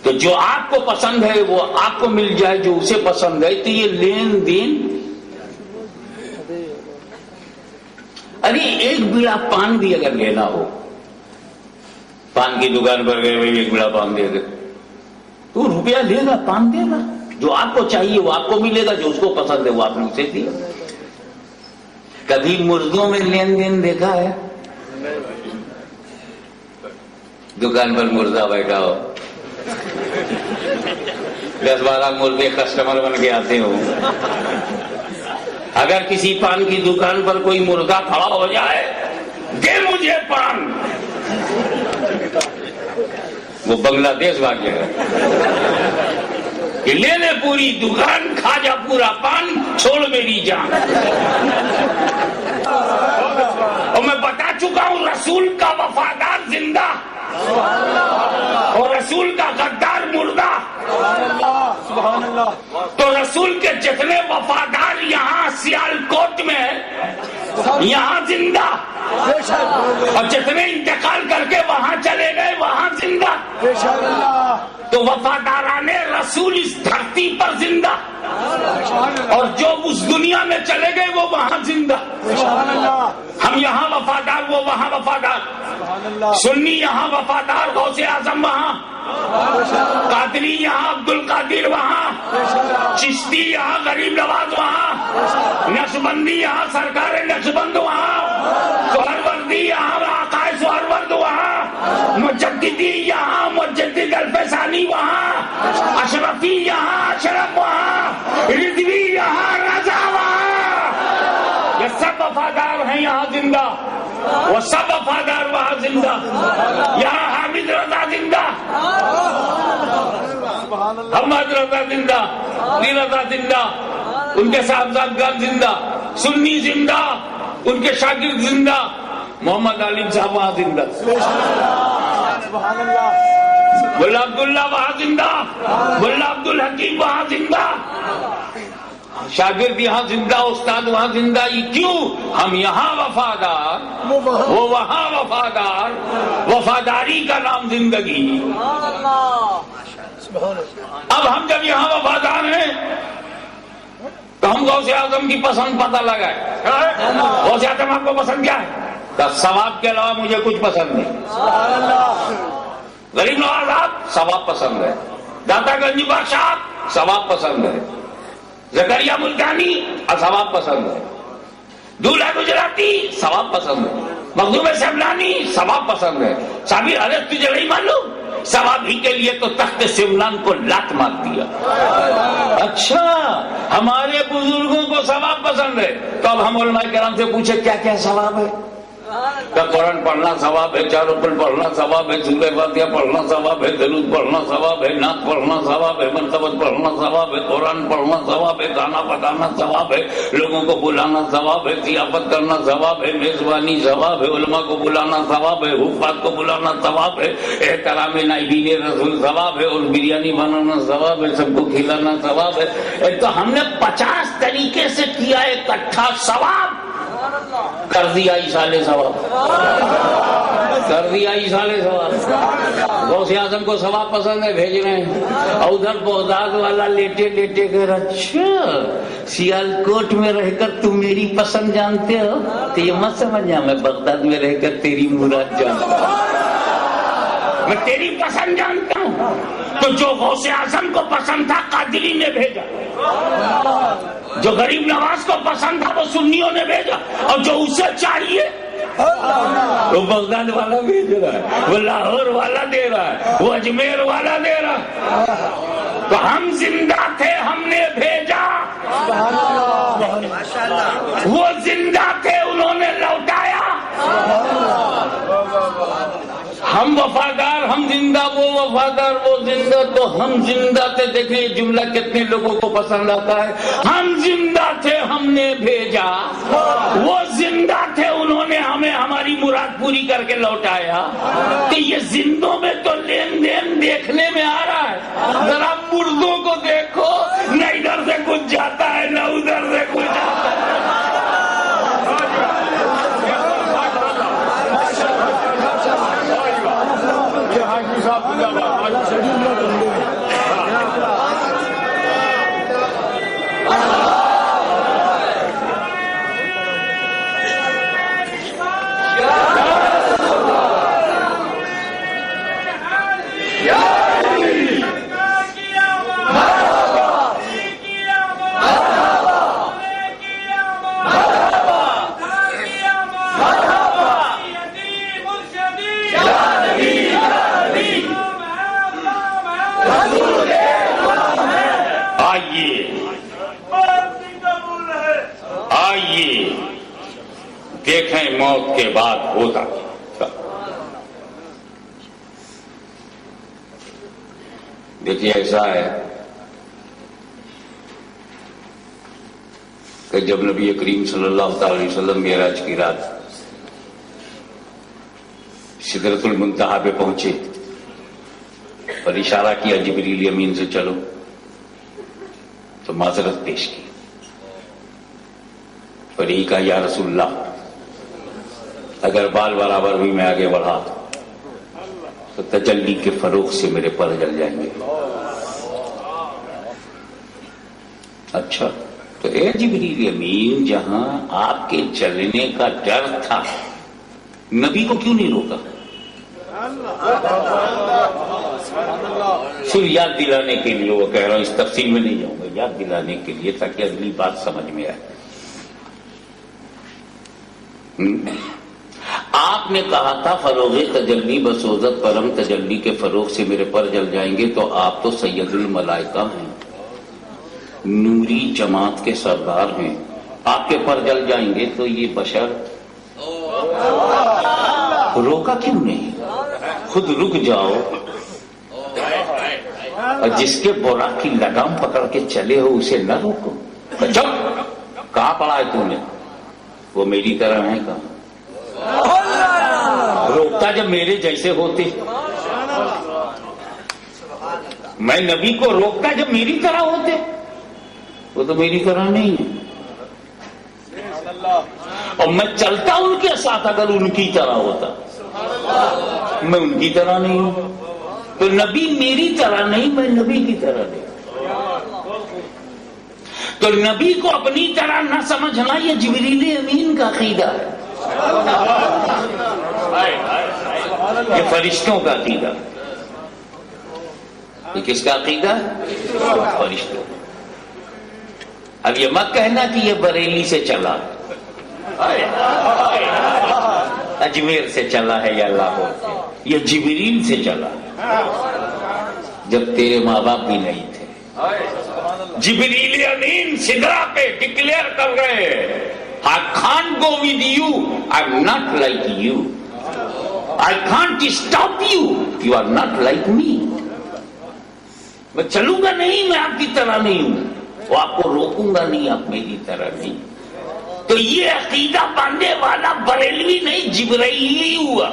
تو جو آپ کو پسند ہے وہ آپ کو مل جائے، جو اسے پسند ہے، تو یہ لین دین۔ ارے ایک بیڑا پان بھی اگر لینا ہو، پان کی دکان پر گئے بھائی 1 بیڑا پان دے دے، تو روپیہ لے گا، پان دے گا، جو آپ کو چاہیے وہ آپ کو ملے گا، جو اس کو پسند ہے وہ آپ نے اسے دیا۔ کبھی مردوں میں لین دین دیکھا ہے؟ دکان پر مردہ بیٹھا ہو، 10-12 مردے کسٹمر بن کے آتے ہو، اگر کسی پان کی دکان پر کوئی مردہ کھڑا ہو جائے، دے مجھے پان، وہ بنگلہ دیش بھاگ جائے گا کہ لے لے پوری دکان، کھا جا پورا پان، چھوڑ میری جان۔ اور میں بتا چکا ہوں رسول کا وفادار زندہ اور رسول کا غدار مردہ۔ تو رسول کے جتنے وفادار یہاں سیالکوٹ میں ہیں، یہاں زندہ، اور جتنے انتقال کر کے وہاں چلے گئے وہاں زندہ۔ تو وفاداران رسول اس دھرتی پر زندہ، اور جو اس دنیا میں چلے گئے وہ وہاں زندہ۔ ہم یہاں وفادار، وہ وہاں وفادار، سنی یہاں وفادار، غوث اعظم وہاں، قادری یہاں، عبد القادر وہاں، چشتی یہاں، غریب نواز وہاں، نقشبندی یہاں، سرکار نقشبند وہاں، سہروردی یہاں، آقا سہرورد وہاں، مجددی یہاں، مجدد الفسانی وہاں، اشرفی یہاں، اشرف وہاں، رضوی یہاں، رضا وہاں۔ یہ سب وفادار ہیں یہاں زندہ، وہ سب وفادار وہاں زندہ، یہاں حامد رضا زندہ، حمد رضا زندہ، علی رضا زندہ، ان کے صاحبزادگان زندہ، سنی زندہ، ان کے شاگرد زندہ، محمد عالم صاحب وہاں زندہ، ملا عبداللہ وہاں زندہ، ملا عبد الحکیم وہاں زندہ، شاگرد یہاں زندہ، استاد وہاں زندہ۔ یہ کیوں؟ ہم یہاں وفادار، وہ وہاں وفادار، وفاداری کا نام زندگی۔ اب ہم جب یہاں وفادار ہیں تو ہم غوث اعظم کی پسند پتہ لگائے۔ غوث اعظم آپ کو پسند کیا ہے؟ ثواب کے علاوہ مجھے کچھ پسند نہیں۔ غریب نواز آپ ثواب پسند ہے، داتا گنج بادشاہ ثواب پسند ہے، زکریا ملتانی ثواب پسند ہے، دولہ گجراتی ثواب پسند ہے، مخدوم سملانی ثواب پسند ہے۔ صابر حضرت تجھے نہیں معلوم؟ ثواب ہی کے لیے تو تخت سملان کو لات مار دیا۔ اچھا ہمارے بزرگوں کو ثواب پسند ہے، تو اب ہم علماء کرام سے پوچھے کیا کیا ثواب ہے؟ کہ قرآن پڑھنا ثواب ہے، چار رکن پڑھنا ثواب ہے، سورہ فاتحہ پڑھنا ثواب ہے، درود پڑھنا ثواب ہے، نعت پڑھنا ثواب ہے، منقبت پڑھنا ثواب ہے، قرآن پڑھنا ثواب ہے، کھانا پکانا ثواب ہے، لوگوں کو بلانا ثواب ہے، ضیافت کرنا ثواب ہے، میزبانی ثواب ہے، علماء کو بلانا ثواب ہے، حفاظ کو بلانا ثواب ہے، احترام نائبین رسول ثواب ہے، اور بریانی بنانا ثواب ہے، سب کو کھلانا ثواب ہے۔ تو ہم نے 50 طریقے سے کیا اکٹھا ثواب، کر دیا ایصال ثواب، کر دیا ایصال ثواب۔ غوث اعظم کو ثواب پسند ہے، بھیج رہے ہیں۔ اور ادھر بغداد والا لیٹے لیٹے کر اچھا سیالکوٹ میں رہ کر تم میری پسند جانتے ہو، تو یہ مت سمجھنا میں بغداد میں رہ کر تیری مراد جانتا ہوں، میں تیری پسند جانتا ہوں۔ تو جو غوث اعظم کو پسند تھا قادری نے بھیجا، جو غریب نواز کو پسند تھا وہ سنیوں نے بھیجا، اور جو اسے چاہیے وہ بغداد والا بھیج رہا ہے، وہ لاہور والا دے رہا ہے، وہ اجمیر والا دے رہا ہے۔ تو ہم زندہ تھے، ہم نے بھیجا، وہ زندہ تھے، انہوں نے لوٹایا۔ ہم وفادار ہم زندہ وہ وفادار وہ زندہ، تو ہم زندہ تھے. دیکھیں یہ جملہ کتنے لوگوں کو پسند آتا ہے. ہم زندہ تھے ہم نے بھیجا، وہ زندہ تھے انہوں نے ہمیں ہماری مراد پوری کر کے لوٹایا. کہ یہ زندوں میں تو لین دین دیکھنے میں آ رہا ہے، ذرا مردوں کو دیکھو، نہ ادھر سے کچھ جاتا ہے نہ ادھر سے کچھ آتا ہے. دیکھیں موت کے بعد ہوتا کیا. دیکھیے ایسا ہے کہ جب نبی کریم صلی اللہ تعالی علیہ وسلم معراج کی رات سدرۃ المنتہا پہ پہنچے اور اشارہ کیا جبریل امین سے چلو، تو معذرت پیش کی اور یہی کہا یا رسول اللہ اگر بال برابر بھی میں آگے بڑھا تو تجلی کے فروغ سے میرے پر جل جائیں گے. اچھا تو اے جبریل امین، جہاں آپ کے جلنے کا ڈر تھا نبی کو کیوں نہیں روکا؟ صرف یاد دلانے کے لیے وہ کہہ رہا ہوں، اس تفصیل میں نہیں جاؤں گا، یاد دلانے کے لیے تاکہ اگلی بات سمجھ میں آئے. آپ نے کہا تھا فروغ تجلی بسوزت پرم تجلی کے فروغ سے میرے پر جل جائیں گے، تو آپ تو سید الملائکہ ہیں، نوری جماعت کے سردار ہیں، آپ کے پر جل جائیں گے تو یہ بشر روکا کیوں نہیں؟ خود رک جاؤ اور جس کے بورا کی لگام پکڑ کے چلے ہو اسے نہ روکو. چپ، کہاں پڑا ہے تم نے؟ وہ میری طرح ہے کہاں؟ روکتا جب میرے جیسے ہوتے. میں نبی کو روکتا جب میری طرح ہوتے. وہ تو میری طرح نہیں ہے، اور میں چلتا ان کے ساتھ اگر ان کی طرح ہوتا. میں ان کی طرح نہیں ہوں تو نبی میری طرح نہیں، میں نبی کی طرح نہیں. تو نبی کو اپنی طرح نہ سمجھنا یہ جبریل امین کا عقیدہ ہے، یہ فرشتوں کا عقیدہ. یہ کس کا عقیدہ ہے؟ فرشتوں. اب یہ مت کہنا کہ یہ بریلی سے چلا، اجمیر سے چلا ہے یا لاہور سے، یہ جبریل سے چلا جب تیرے ماں باپ بھی نہیں تھے. جبریل امین سدرا پہ ڈکلیئر کر گئے I can't go with you, I'm not like you. I can't stop you, you are not like me. میں چلوں گا نہیں، میں آپ کی طرح نہیں ہوں، وہ آپ کو روکوں گا نہیں، آپ میری طرح نہیں. تو یہ عقیدہ باندھنے والا بریلوی نہیں جبرائیلی ہوا.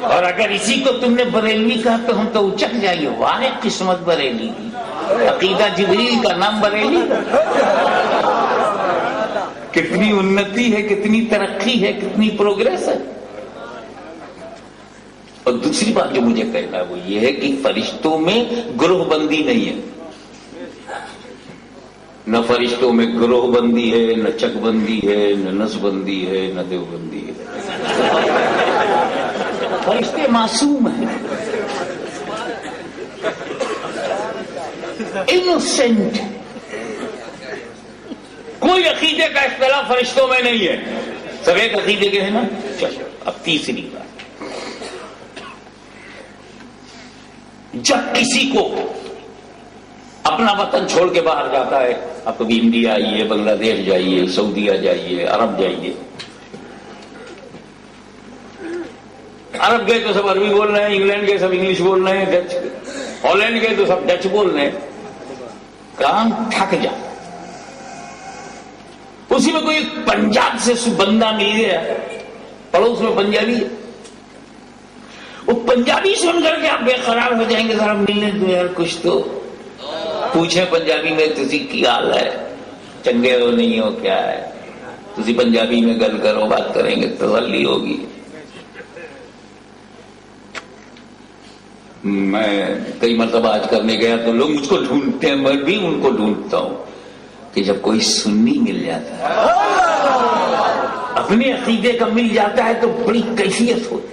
اور اگر اسی کو تم نے بریلوی کہا تو ہم تو اچک جائیے، واہ قسمت بریلی کی، عقیدہ جبریل کا نام بریلی. کتنی انتی ہے، کتنی ترقی ہے، کتنی پروگریس ہے. اور دوسری بات جو مجھے کہنا ہے وہ یہ ہے کہ فرشتوں میں گروہ بندی نہیں ہے. نہ فرشتوں میں گروہ بندی ہے، نہ چک بندی ہے، نہ نس بندی ہے، نہ دیو بندی ہے. فرشتے معصوم ہیں، انوسینٹ. کوئی عقیدے کا اختلاف فرشتوں میں نہیں ہے، سب ایک عقیدے کے ہیں نا. چلو اب تیسری بات، جب کسی کو اپنا وطن چھوڑ کے باہر جاتا ہے، آپ کبھی انڈیا آئیے، بنگلہ دیش جائیے، سعودیہ جائیے، عرب جائیے، عرب گئے تو سب عربی بول رہے ہیں، انگلینڈ گئے سب انگلش بول رہے ہیں، ڈچ ہالینڈ گئے تو سب ڈچ بول رہے ہیں. کام تھک جا. اسی میں کوئی پنجاب سے بندہ مل گیا پڑوس میں پنجابی ہے، وہ پنجابی سن کر کے آپ بے قرار ہو جائیں گے. ذرا ملنے دو یار، کچھ تو پوچھیں پنجابی میں تسی کی حال ہے، چنگے ہو نہیں ہو کیا ہے. تسی پنجابی میں گل کرو، بات کریں گے تسلی ہوگی. میں کئی مرتبہ آج کرنے گیا تو لوگ مجھ کو ڈھونڈتے ہیں، میں بھی ان کو ڈھونڈتا ہوں کہ جب کوئی سنی مل جاتا ہے، اپنے عقیدے کا مل جاتا ہے تو بڑی کیفیت ہوتی ہے.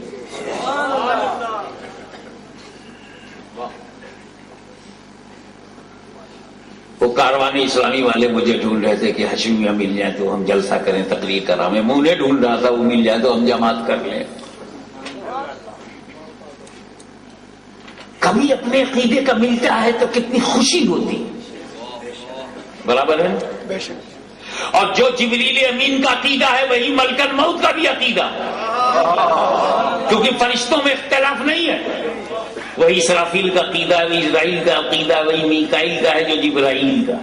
وہ کاروان اسلامی والے مجھے ڈھونڈ رہے تھے کہ ہاشمیہ مل جائیں تو ہم جلسہ کریں، تقریر کرا. میں انہیں ڈھونڈ رہا تھا وہ مل جائیں تو ہم جماعت کر لیں. کبھی اپنے عقیدے کا ملتا ہے تو کتنی خوشی ہوتی ہے. برابر ہے. اور جو جبریل امین کا عقیدہ ہے وہی ملک الموت کا بھی عقیدہ، کیونکہ فرشتوں میں اختلاف نہیں ہے. وہی اسرافیل کا عقیدہ ہے، وہی اسرائیل کا عقیدہ ہے، وہی میکائیل کا ہے جو جبرائیل کا.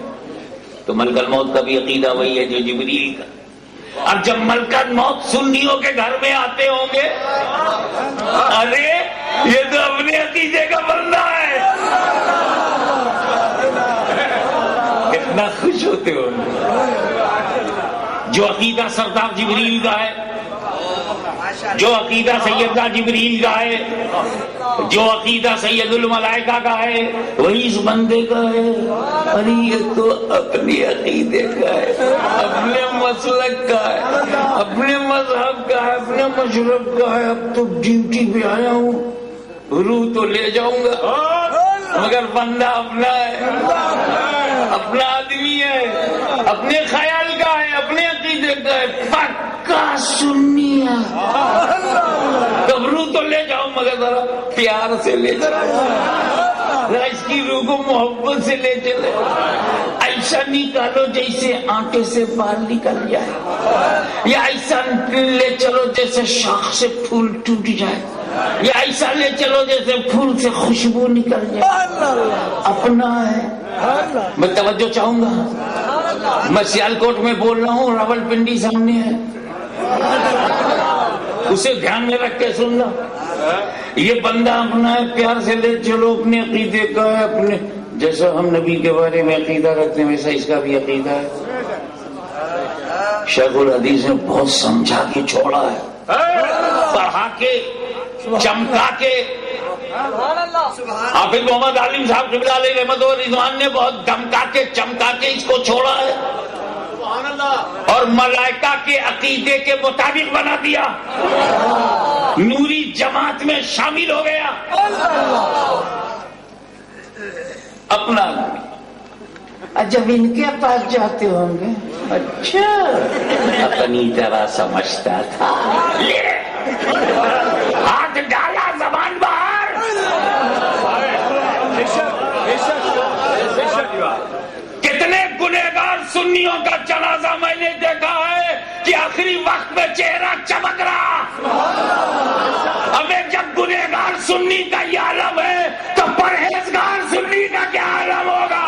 تو ملک الموت کا بھی عقیدہ وہی ہے جو جبریل کا. اور جب ملک الموت سنیوں کے گھر میں آتے ہوں گے، ارے یہ تو اپنے عقیدے کا بندہ ہے، کتنا خوش ہوتے ہو. جو عقیدہ سردار جبریل کا ہے، جو عقیدہ سیدنا جبریل کا ہے، جو عقیدہ سید الملائکہ کا ہے وہی اس بندے کا ہے. ارے یہ تو اپنے عقیدے کا ہے، اپنے مسلک کا ہے، اپنے مذہب کا ہے، اپنے مشرب کا ہے. اب تو ڈیوٹی پہ آیا ہوں، روح تو لے جاؤں گا مگر بندہ اپنا ہے، اپنا آدمی ہے، اپنے خیال کا ہے، اپنے عقیدے کا ہے، پکا سنی ہے. تب روح تو لے جاؤ مگر ذرا پیار سے لے جاؤ، ذرا اس کی روح کو محبت سے لے چلے. ایسا نکالو جیسے آٹے سے بال نکل جائے، یا ایسا لے چلو جیسے شاخ سے پھول ٹوٹ جائے، یا ایسا لے چلو جیسے پھول سے خوشبو نکل جائے. اپنا ہے. میں توجہ چاہوں گا، میں سیالکوٹ میں بول رہا ہوں، راول پنڈی سامنے ہے، اسے دھیان میں رکھ کے سننا. یہ بندہ اپنا ہے، پیار سے لے چلو، اپنے عقیدے کا ہے. اپنے جیسا ہم نبی کے بارے میں عقیدہ رکھتے ہیں ویسا اس کا بھی عقیدہ ہے. شیخ الحدیث نے بہت سمجھا کے چھوڑا ہے، پڑھا کے، چمکا کے. حافظ محمد عالم صاحب قبلہ علیہ رحمت و رضوان نے بہت دمکا کے چمکا کے اس کو چھوڑا ہے اور ملائکہ کے عقیدے کے مطابق بنا دیا. نوری جماعت میں شامل ہو گیا. اپنا جب ان کے پاس جاتے ہوں گے، اچھا اپنی طرح سمجھتا تھا، ہاتھ ڈالا زبان باہر. کتنے گنہگار سنیوں کا جنازہ میں نے دیکھا ہے کہ آخری وقت میں چہرہ چمک رہا. ابھی جب گنہگار سنی کا یہ عالم ہے تو پرہیزگار سنی کا کیا عالم ہوگا؟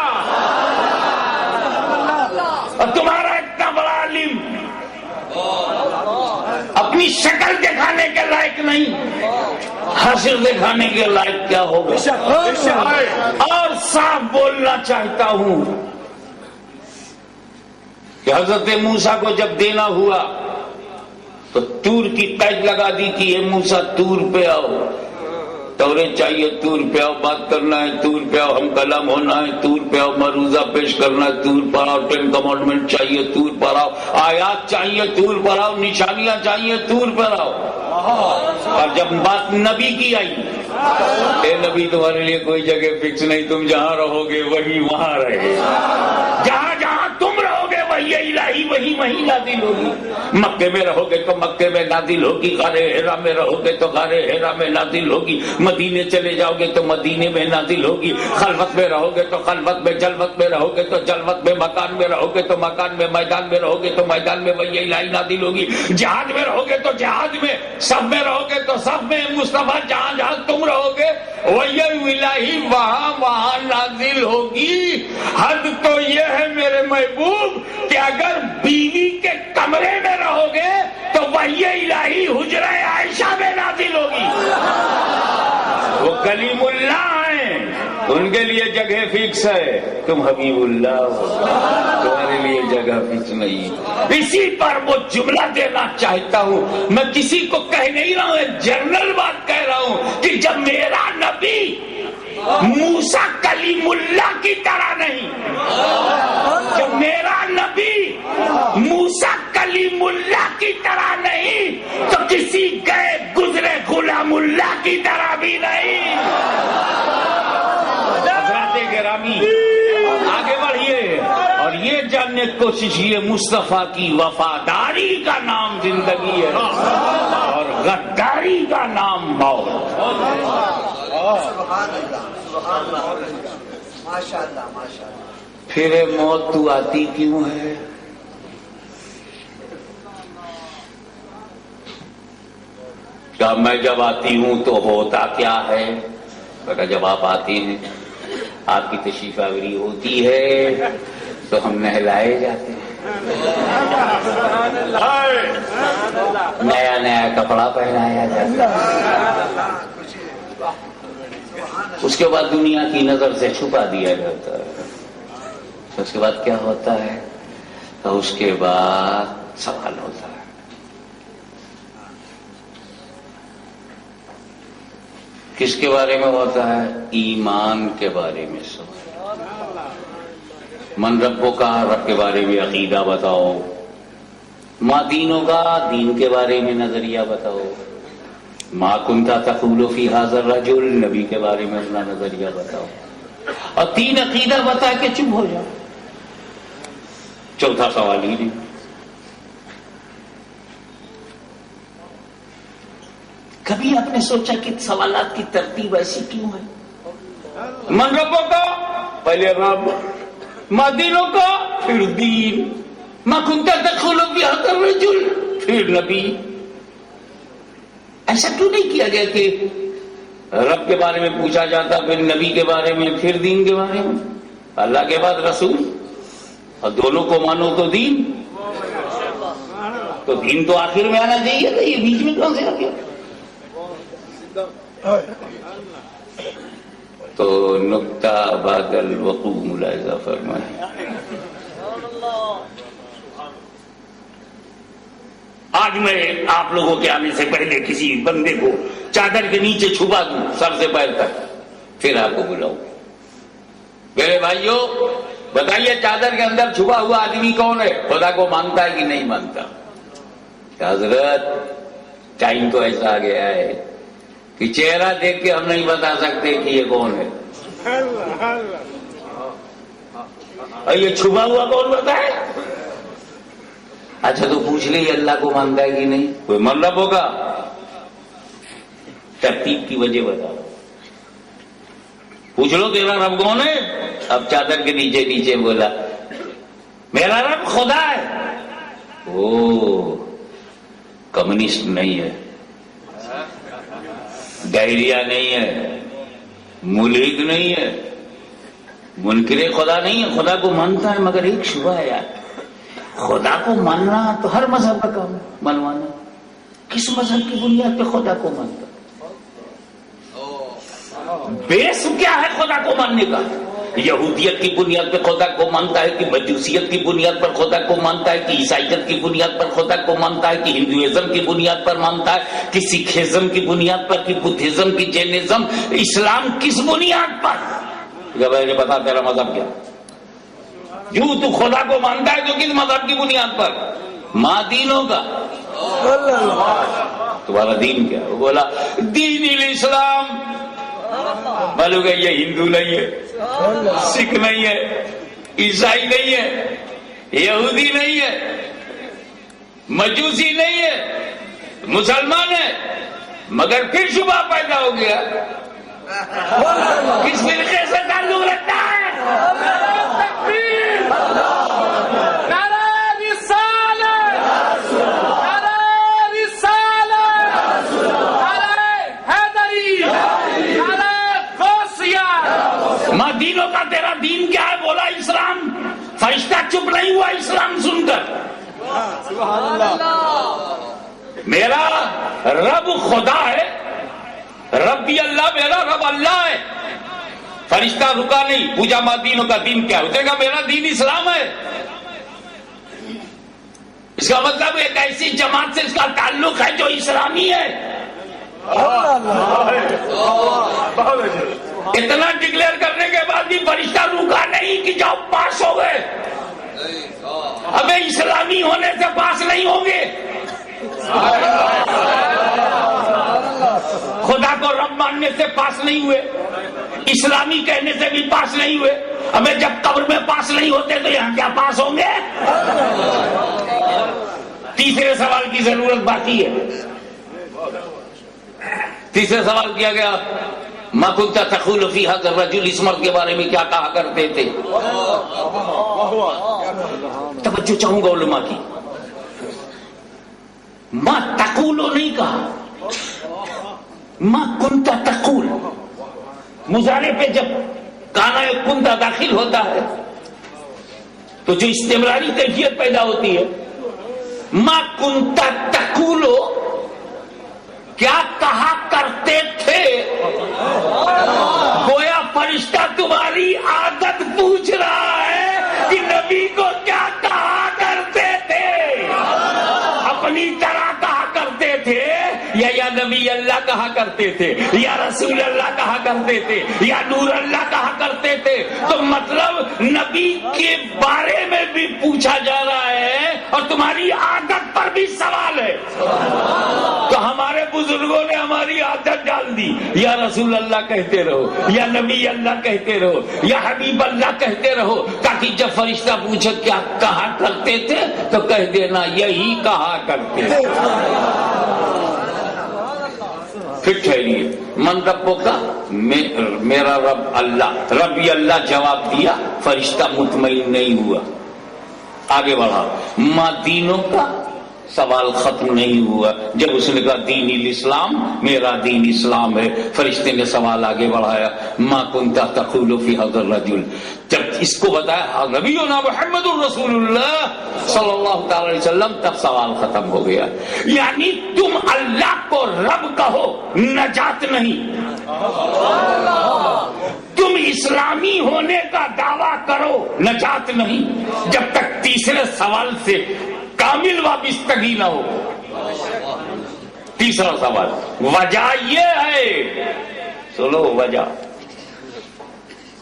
اور تمہارا اتنا بڑا عالم اپنی شکل دکھانے کے لائق نہیں، حشر دکھانے کے لائق کیا ہوگا؟ اور صاف بولنا چاہتا ہوں کہ حضرت موسیٰ کو جب دینا ہوا تو تور کی قید لگا دی کہ یہ موسیٰ تور پہ آؤ، توریت چاہیے تور پہ آؤ، بات کرنا ہے تور پہ آؤ، ہم کلام ہونا ہے تور پہ آؤ، مروزہ پیش کرنا ہے تور پر آؤ، 10 کمانڈمنٹ چاہیے تور پر آؤ، آیات چاہیے تور پر آؤ، نشانیاں چاہیے تور پر آؤ. اور جب بات نبی کی آئی، اے نبی تمہارے لیے کوئی جگہ فکس نہیں، تم جہاں رہو گے وہی وہاں رہے، جہاں جہاں تم رہو گے وہی الہی وہی وہی نازل ہوگی. مکے میں رہو گے تو مکے میں نازل ہوگی, غار حرا میں رہو گے تو غار حرا میں نازل ہوگی, مدینے چلے جاؤ گے تو مدینے میں نازل ہوگی, خلوت میں رہو گے تو خلوت میں, جلوت میں رہو گے تو جلوت میں, مکان میں رہو گے تو مکان میں, میدان میں رہو گے تو میدان میں وہی الہی نازل ہوگی, جہاد میں رہو گے تو جہاد میں, سب میں رہو گے تو سب میں, مصطفیٰ جہاں جہاں تم رہو گے وہی الہی وہاں وہاں نازل ہوگی. حد تو یہ ہے میرے محبوب کہ اگر بیوی کے کمرے میں رہو گے تو وہی الہی حجرہ عائشہ میں نازل ہوگی. وہ کلیم اللہ ہیں, ان کے لیے جگہ فکس ہے, تم حبیب اللہ ہو, تمہارے لیے جگہ فکس نہیں. اسی پر وہ جملہ دینا چاہتا ہوں, میں کسی کو کہہ نہیں رہا ہوں, جنرل بات کہہ رہا ہوں کہ جب میرا نبی موسیٰ کلیم اللہ کی طرح نہیں, جب میرا نبی موسیٰ کلیم اللہ کی طرح نہیں تو کسی گئے گزرے غلام اللہ کی طرح بھی نہیں. حضرات گرامی آگے بڑھیے اور یہ جاننے کی کوشش کیے مصطفیٰ کی وفاداری کا نام زندگی ہے اور غداری کا نام موت. پھر موت تو آتی کیوں ہے؟ کیا میں جب آتی ہوں تو ہوتا کیا ہے؟ بیٹا جب آپ آتے ہیں, آپ کی تشریف آوری ہوتی ہے تو ہم نہلائے جاتے ہیں, نیا نیا کپڑا پہنایا جاتا ہے, اس کے بعد دنیا کی نظر سے چھپا دیا جاتا ہے. اس کے بعد کیا ہوتا ہے؟ تو اس کے بعد سوال ہوتا ہے. کس کے بارے میں ہوتا ہے؟ ایمان کے بارے میں سوال. من ربوں کا, رب کے بارے میں عقیدہ بتاؤ. ماں دینوں کا, دین کے بارے میں نظریہ بتاؤ. ما کنتا تقول فی ھذا الرجل, نبی کے بارے میں اپنا نظریہ بتاؤ. اور 3 عقیدہ بتا کے چپ ہو جاؤ. چوتھا سوال ہی نہیں. کبھی آپ نے سوچا کہ سوالات کی ترتیب ایسی کیوں ہے؟ من ربوں کا, پہلے رب, ما دینوں کا, پھر دین, ما کنتا تقول فی ھذا الرجل, پھر نبی. ایسا کیوں نہیں کیا گیا کہ رب کے بارے میں پوچھا جاتا, پھر نبی کے بارے میں, پھر دین کے بارے میں, اللہ کے بعد رسول, اور دونوں کو مانو تو دین, تو دین تو آخر میں آنا چاہیے تھا, یہ بیچ میں کون سے آ گیا؟ تو نکتہ بعد الوقوع ملاحظہ فرمائیں. آج میں آپ لوگوں کے آنے سے پہلے کسی بندے کو چادر کے نیچے چھپا دوں سر سے پیر تک, پھر آپ کو بلاؤں. میرے بھائیوں بتائیے, چادر کے اندر چھپا ہوا آدمی کون ہے؟ خدا کو مانتا ہے کہ نہیں مانتا؟ حضرت ٹائم تو ایسا آ گیا ہے کہ چہرہ دیکھ کے ہم نہیں بتا سکتے کہ یہ کون ہے. اور یہ چھپا ہوا کون بتائے؟ اچھا تو پوچھ لے, اللہ کو مانتا ہے کہ نہیں؟ کوئی من رب ہوگا, ترتیب کی وجہ بتا. پوچھ لو تیرا رب کون ہے؟ اب چادر کے نیچے نیچے بولا میرا رب خدا ہے. او کمیونسٹ نہیں ہے, ڈائریا نہیں ہے, ملحد نہیں ہے, منکر خدا نہیں ہے, خدا کو مانتا ہے. مگر ایک شبہ ہے یار, خدا کو ماننا تو ہر مذہب کا کام ہے, منوانا. کس مذہب کی بنیاد پہ خدا کو مانتا؟ بیس کیا ہے خدا کو ماننے کا؟ یہودیت کی بنیاد پہ خدا کو مانتا ہے, کہ مجوسیت کی بنیاد پر خدا کو مانتا ہے, کہ عیسائیت کی بنیاد پر خدا کو مانتا ہے, کہ ہندوازم کی بنیاد پر مانتا ہے, کہ سکھزم کی بنیاد پر, کہ بدھزم کی, جینزم, اسلام کس بنیاد پر؟ مجھے بتا تیرا مذہب کیا؟ جو تو خدا کو مانتا ہے تو کس مذہب کی بنیاد پر؟ ماں دینوں کا. تمہارا دین کیا؟ وہ بولا دین الاسلام. معلوم ہے یہ ہندو نہیں ہے, سکھ نہیں ہے, عیسائی نہیں ہے, یہودی نہیں ہے, مجوسی نہیں ہے، مسلمان ہے، مگر پھر شبہ پیدا ہو گیا کس فرقے سے تعلق رکھتا ہے؟ ماں دینوں کا تیرا دین کیا ہے؟ بولا اسلام۔ فرشتہ چپ نہیں ہوا اسلام سن کر۔ میرا رب خدا ہے، ربی اللہ، میرا رب اللہ ہے۔ فرشتہ رکا نہیں، پوجا ماں دینوں کا دین کیا ہے؟ کہا میرا دین اسلام ہے۔ اس کا مطلب ایک ایسی جماعت سے اس کا تعلق ہے جو اسلامی ہے۔ اتنا ڈکلیئر کرنے کے بعد بھی فرشتہ رکا نہیں کہ جاؤ پاس ہو گئے۔ ابے اسلامی ہونے سے پاس نہیں ہوں گے، خدا کو رب ماننے سے پاس نہیں ہوئے، اسلامی کہنے سے بھی پاس نہیں ہوئے۔ ہمیں جب قبر میں پاس نہیں ہوتے تو یہاں کیا پاس ہوں گے؟ تیسرے سوال کی ضرورت باقی ہے۔ تیسرے سوال کیا گیا ما كنت تقول في هذا الرجل، اس مرد کے بارے میں کیا کہا کرتے تھے؟ توجہ چاہوں گا علماء کی۔ ما تقول نہیں کہا، ما كنت تقول۔ مضارع پہ جب کانا کنت داخل ہوتا ہے تو جو استمراری کیفیت پیدا ہوتی ہے، ما كنت تقول، کیا کہا کرتے تھے؟ گویا فرشتہ تمہاری عادت پوچھ رہا ہے کہ نبی کو کیا کہا کرتے تھے؟ اپنی طرح کہا کرتے تھے یا نبی اللہ کہا کرتے تھے، یا رسول اللہ کہا کرتے تھے، یا نور اللہ کہا کرتے تھے؟ تو مطلب نبی کے بارے میں بھی پوچھا جا رہا ہے اور تمہاری عادت پر بھی سوال ہے۔ تو ہمارے بزرگوں نے ہماری عادت ڈال دی، یا رسول اللہ کہتے رہو، یا نبی اللہ کہتے رہو، یا حبیب اللہ کہتے رہو، تاکہ جب فرشتہ پوچھے کیا کہا کرتے تھے تو کہہ دینا یہی کہا کرتے تھے۔ پھر ٹھہریے، من ربوں کا؟ میرا رب اللہ۔ ربی اللہ جواب دیا، فرشتہ مطمئن نہیں ہوا، آگے بڑھا۔ ماں دینوں کا؟ سوال ختم نہیں ہوا۔ جب اس نے کہا دین الاسلام، میرا دین اسلام ہے، فرشتے نے سوال آگے بڑھایا، ما کنت تقول فی هذا الرجل۔ جب اس کو بتایا نبینا محمد الرسول اللہ صلی اللہ تعالی علیہ وسلم، تب سوال ختم ہو گیا۔ یعنی تم اللہ کو رب کہو، نجات نہیں۔ تم اسلامی ہونے کا دعویٰ کرو، نجات نہیں، جب تک تیسرے سوال سے کامل وابستگی نہ ہو۔ تیسرا سوال، وجہ یہ ہے، سنو وجہ،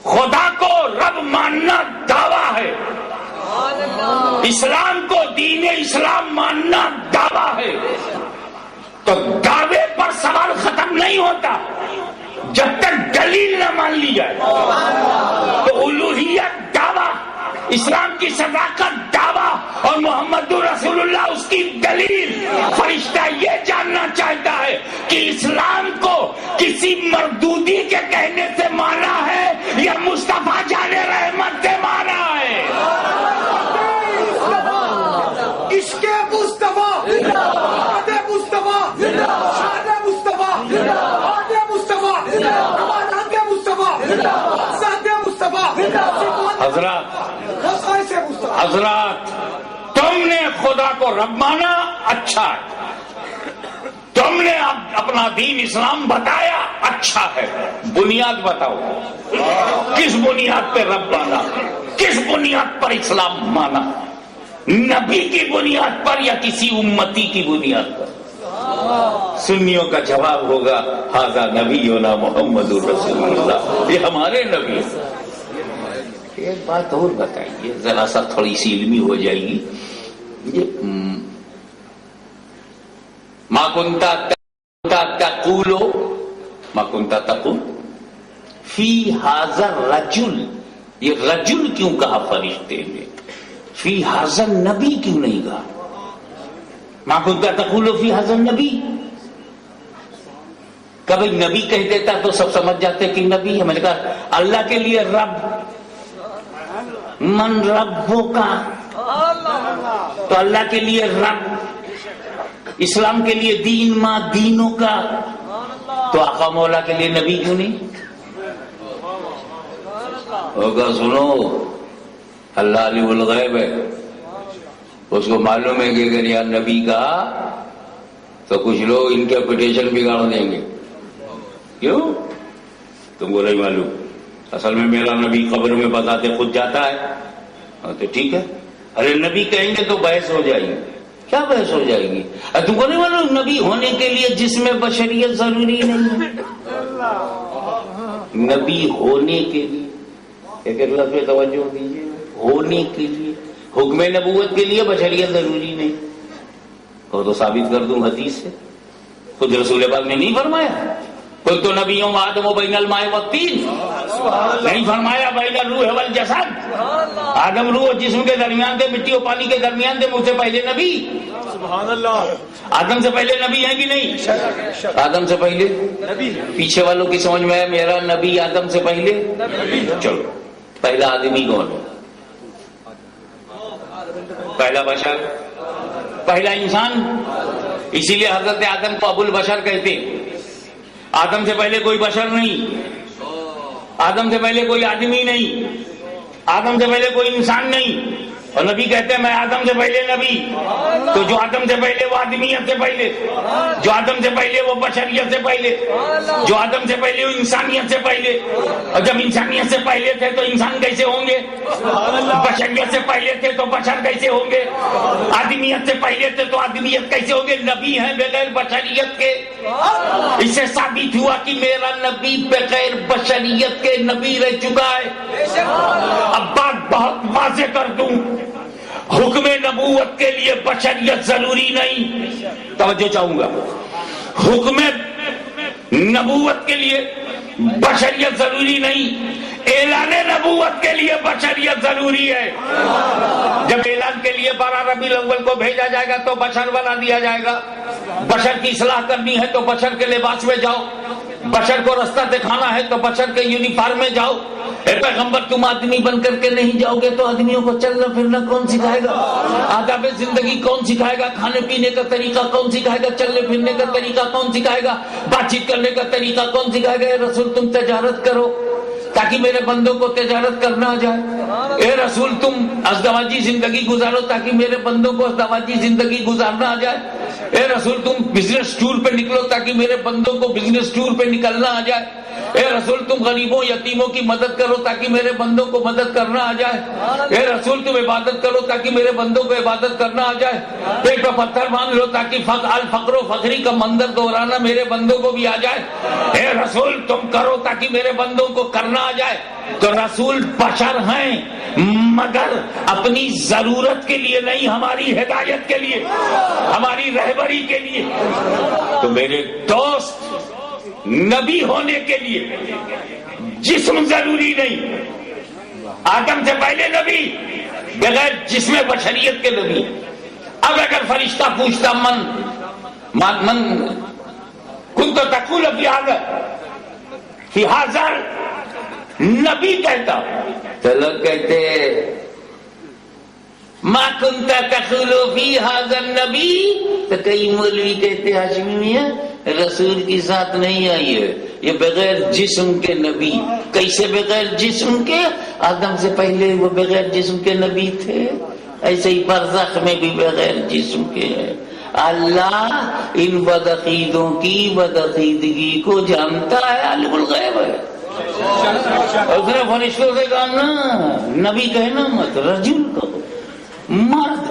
خدا کو رب ماننا دعویٰ ہے، اسلام کو دین اسلام ماننا دعویٰ ہے، تو دعوے پر سوال ختم نہیں ہوتا جب تک دلیل نہ مان لی جائے۔ تو الوہیت دعویٰ، اسلام کی صداقت دعویٰ، اور محمد رسول اللہ اس کی دلیل۔ فرشتہ یہ جاننا چاہتا ہے کہ اسلام کو کسی مردودی کے کہنے سے مانا ہے یا مصطفیٰ جان رحمت سے مانا ہے۔ عشق مصطفیٰ، عہد مصطفیٰ، شان مصطفیٰ، عہد مصطفیٰ، امانت مصطفیٰ، ذات مصطفیٰ۔ حضرات، تم نے خدا کو رب مانا، اچھا ہے، تم نے اپنا دین اسلام بتایا، اچھا ہے، بنیاد بتاؤ، کس بنیاد پہ رب مانا، کس بنیاد پر اسلام مانا؟ نبی کی بنیاد پر یا کسی امتی کی بنیاد پر؟ سنیوں کا جواب ہوگا ھذا نبینا محمد رسول اللہ، یہ ہمارے نبی۔ ایک بات اور بتائیے، ذرا سا تھوڑی سی علمی ہو جائے گی۔ یہ ما کنت تقول، ما کنت تقول فی ھذا الرجل، یہ رجل کیوں کہا فرشتے نے؟ فی ھذا النبی کیوں نہیں کہا؟ ما كنت تقول في هذا النبی. کبھی نبی کہہ دیتا تو سب سمجھ جاتے کہ نبی ہے. میں نے کہا اللہ کے لیے رب، من ربوں کا، تو اللہ کے لیے رب، اسلام کے لیے دین، ماں دینوں کا، تو آقا مولا کے لیے نبی کیوں نہیں ہوگا؟ سنو، اللہ علیہ الغیب ہے، اس کو معلوم ہے کہ اگر یہاں نبی کہا تو کچھ لوگ انٹرپریٹیشن بگاڑ دیں گے. کیوں؟ تم کو نہیں معلوم، اصل میں میرا نبی قبر میں بتاتے خود جاتا ہے. تو ٹھیک ہے، ارے نبی کہیں گے تو بحث ہو جائے گی. کیا بحث ہو جائے گی؟ تم کو نہیں معلوم نبی ہونے کے لیے جس میں بشریت ضروری نہیں ہے. نبی ہونے کے لیے ایک لفظ پہ توجہ دیجیے، ہونے کے لیے، حکم نبوت کے لیے بشریت ضروری نہیں. وہ تو ثابت کر دوں حدیث سے، خود رسول پاک نے نہیں فرمایا کوئی تو نبیوں آدم و بین الماء والطین، نہیں فرمایا بین الروح والجسد، آدم روح اور جسم کے درمیان تھے، مٹی اور پانی کے درمیان تھے. مجھ سے پہلے نبی، سبحان اللہ، آدم سے پہلے نبی ہے کہ نہیں؟ آدم سے پہلے نبی. پیچھے والوں کی سمجھ میں ہے میرا نبی آدم سے پہلے. چلو، پہلا آدمی کون ہے؟ پہلا بشر، پہلا انسان. اسی لیے حضرت آدم کو ابو البشر کہتے ہیں. آدم سے پہلے کوئی بشر نہیں، آدم سے پہلے کوئی آدمی نہیں، آدم سے پہلے کوئی انسان نہیں. اور نبی کہتے ہیں میں آدم سے پہلے نبی. تو جو آدم سے پہلے وہ آدمیت سے پہلے، جو آدم سے پہلے وہ بشریت سے پہلے، جو آدم سے پہلے وہ انسانیت سے پہلے. اور جب انسانیت سے پہلے تھے تو انسان کیسے ہوں گے؟ بشریت سے پہلے تھے تو بشر کیسے ہوں گے؟ آدمیت سے پہلے تھے تو آدمیت کیسے ہوں گے؟ نبی ہیں بغیر بشریت کے. اس سے ثابت ہوا کہ میرا نبی بغیر بشریت کے نبی رہ چکا ہے. اب بات بہت واضح کر دوں، حکم نبوت کے لیے بشریت ضروری نہیں. توجہ چاہوں گا، حکم نبوت کے لیے بشریت ضروری نہیں، اعلان نبوت کے لیے بشریت ضروری ہے. جب اعلان کے لیے 12 ربیع الاول کو بھیجا جائے گا تو بشر بنا دیا جائے گا. بشر کی اصلاح کرنی ہے تو بشر کے لباس میں جاؤ، بشر کو رستہ دکھانا ہے تو بشر کے یونیفارم میں جاؤ. اے پیغمبر تم آدمی بن کر کے نہیں جاؤ گے تو آدمیوں کو چلنا پھرنا کون سکھائے گا؟ آداب زندگی کون سکھائے گا؟ کھانے پینے کا طریقہ کون سکھائے گا؟ چلنے پھرنے کا طریقہ کون سکھائے گا؟ بات چیت کرنے کا طریقہ کون سکھائے گا؟ اے رسول تم تجارت کرو تاکہ میرے بندوں کو تجارت کرنا آ جائے. اے رسول تم ازدواجی زندگی گزارو تاکہ میرے بندوں کو ازدواجی زندگی گزارنا آ جائے. اے رسول تم بزنس ٹور پہ نکلو تاکہ میرے بندوں کو بزنس ٹور پہ نکلنا آ جائے. اے رسول تم غریبوں یتیموں کی مدد کرو تاکہ میرے بندوں کو مدد کرنا آ جائے. اے رسول تم عبادت کرو تاکہ میرے بندوں کو عبادت کرنا آ جائے. پیٹ پہ پتھر باندھ لو تاکہ الفقر و فخری کا منظر دہرانا میرے بندوں کو بھی آ جائے. اے رسول تم کرو تاکہ میرے بندوں کو کرنا آ جائے. تو رسول بشر ہیں مگر اپنی ضرورت کے لیے نہیں، ہماری ہدایت کے لیے، ہماری رہبری کے لیے. تو میرے دوست، نبی ہونے کے لیے جسم ضروری نہیں. آدم سے پہلے نبی، بغیر جسم بشریت کے نبی. اب اگر فرشتہ پوچھتا من کنت تقول فی ھذا، نبی کہتا تو لوگ کہتے ما کنت تقول فی ھذا النبی. تو کئی مولوی کہتے ہاشمی میاں رسول کی ذات نہیں آئی ہے، یہ بغیر جسم کے نبی. کیسے بغیر جسم کے؟ آدم سے پہلے وہ بغیر جسم کے نبی تھے، ایسے ہی برزخ میں بھی بغیر جسم کے ہے. اللہ ان بدعقیدوں کی بدعقیدگی کو جانتا ہے، عالم الغیب ہے. اس نے فرشتوں سے کہا نا نبی کہنا مت، رجل کہو، مرد.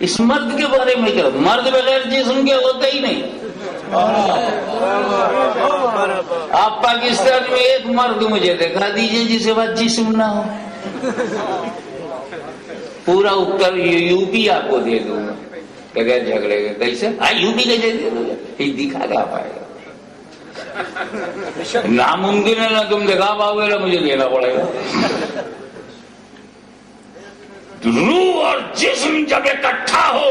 اس مرد کے بارے میں کیا؟ مرد بغیر جسم کے ہوتا ہی نہیں. آپ پاکستان میں ایک مرد مجھے دکھا دیجئے جسے بعد جسم نہ ہو. پورا اتر یو پی آپ کو دے دوں گا بغیر جھگڑے کے. کیسے؟ یو پی کیسے دے دوں گا؟ دکھا گا پائے گا. ناممکن ہے، نہ تم دکھا پاؤ گے نہ مجھے دینا پڑے گا. روح اور جسم جب اکٹھا ہو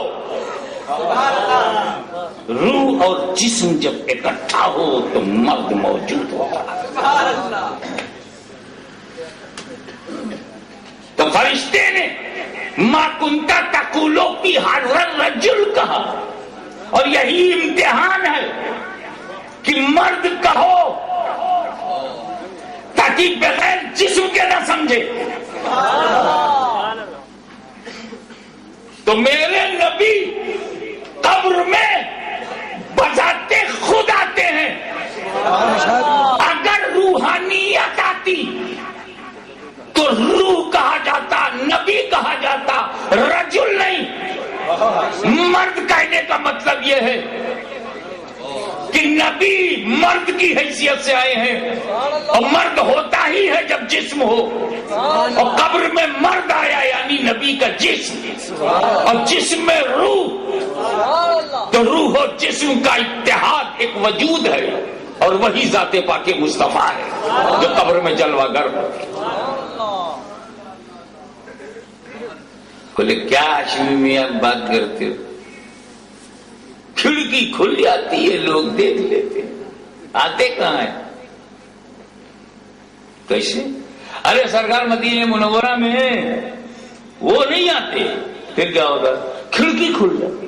روح اور جسم جب اکٹھا ہو تو مرد موجود ہوتا ہے. تو فرشتے نے ما کنتا تقولو فی ھذا الرجل کہا، اور یہی امتحان ہے کہ مرد کہو تاکہ بغیر جسم کے نہ سمجھے. تو میرے نبی قبر میں بذات خود آتے ہیں. اگر روحانیت آتی تو روح کہا جاتا، نبی کہا جاتا، رجل نہیں. مرد کہنے کا مطلب یہ ہے کہ نبی مرد کی حیثیت سے آئے ہیں، اور مرد ہوتا ہی ہے جب جسم ہو، اور قبر میں مرد آیا یعنی نبی کا جسم، اور جسم میں روح. تو روح اور جسم کا اتحاد ایک وجود ہے، اور وہی ذات پاک مصطفیٰ ہے جو قبر میں جلوہ گر. بولے کیا ہاشمی میاں بات کرتے ہو؟ کھڑکی کھل جاتی ہے، لوگ دیکھ لیتے، آتے کہاں ہیں؟ کیسے؟ ارے سرکار مدینہ منورہ میں ہے، وہ نہیں آتے. پھر کیا ہوگا؟ کھڑکی کھل جاتی.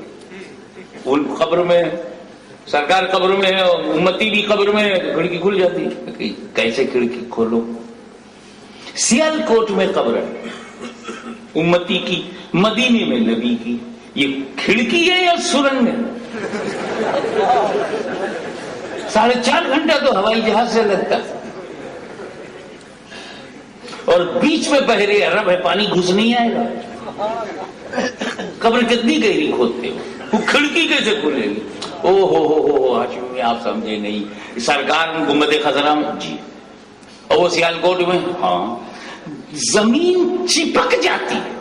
ان قبر میں سرکار قبر میں ہے، امتی بھی قبر میں ہے، کھڑکی کھل جاتی. کیسے کھڑکی کھولو؟ سیال کوٹ میں قبر ہے امتی کی، مدینے میں نبی کی. یہ کھڑکی ہے یا سرنگ ہے؟ 4.5 گھنٹہ تو ہوائی جہاز سے لگتا، اور بیچ میں بحر عرب ہے، پانی گھس نہیں آئے گا. قبر کتنی گہری کھودتے ہو، وہ کھڑکی کیسے کھولے گی؟ او ہو ہاشمی آپ سمجھے نہیں. سرکار گنبد خضرا جی، اور وہ سیال کوٹ میں، ہاں زمین چپک جاتی ہے،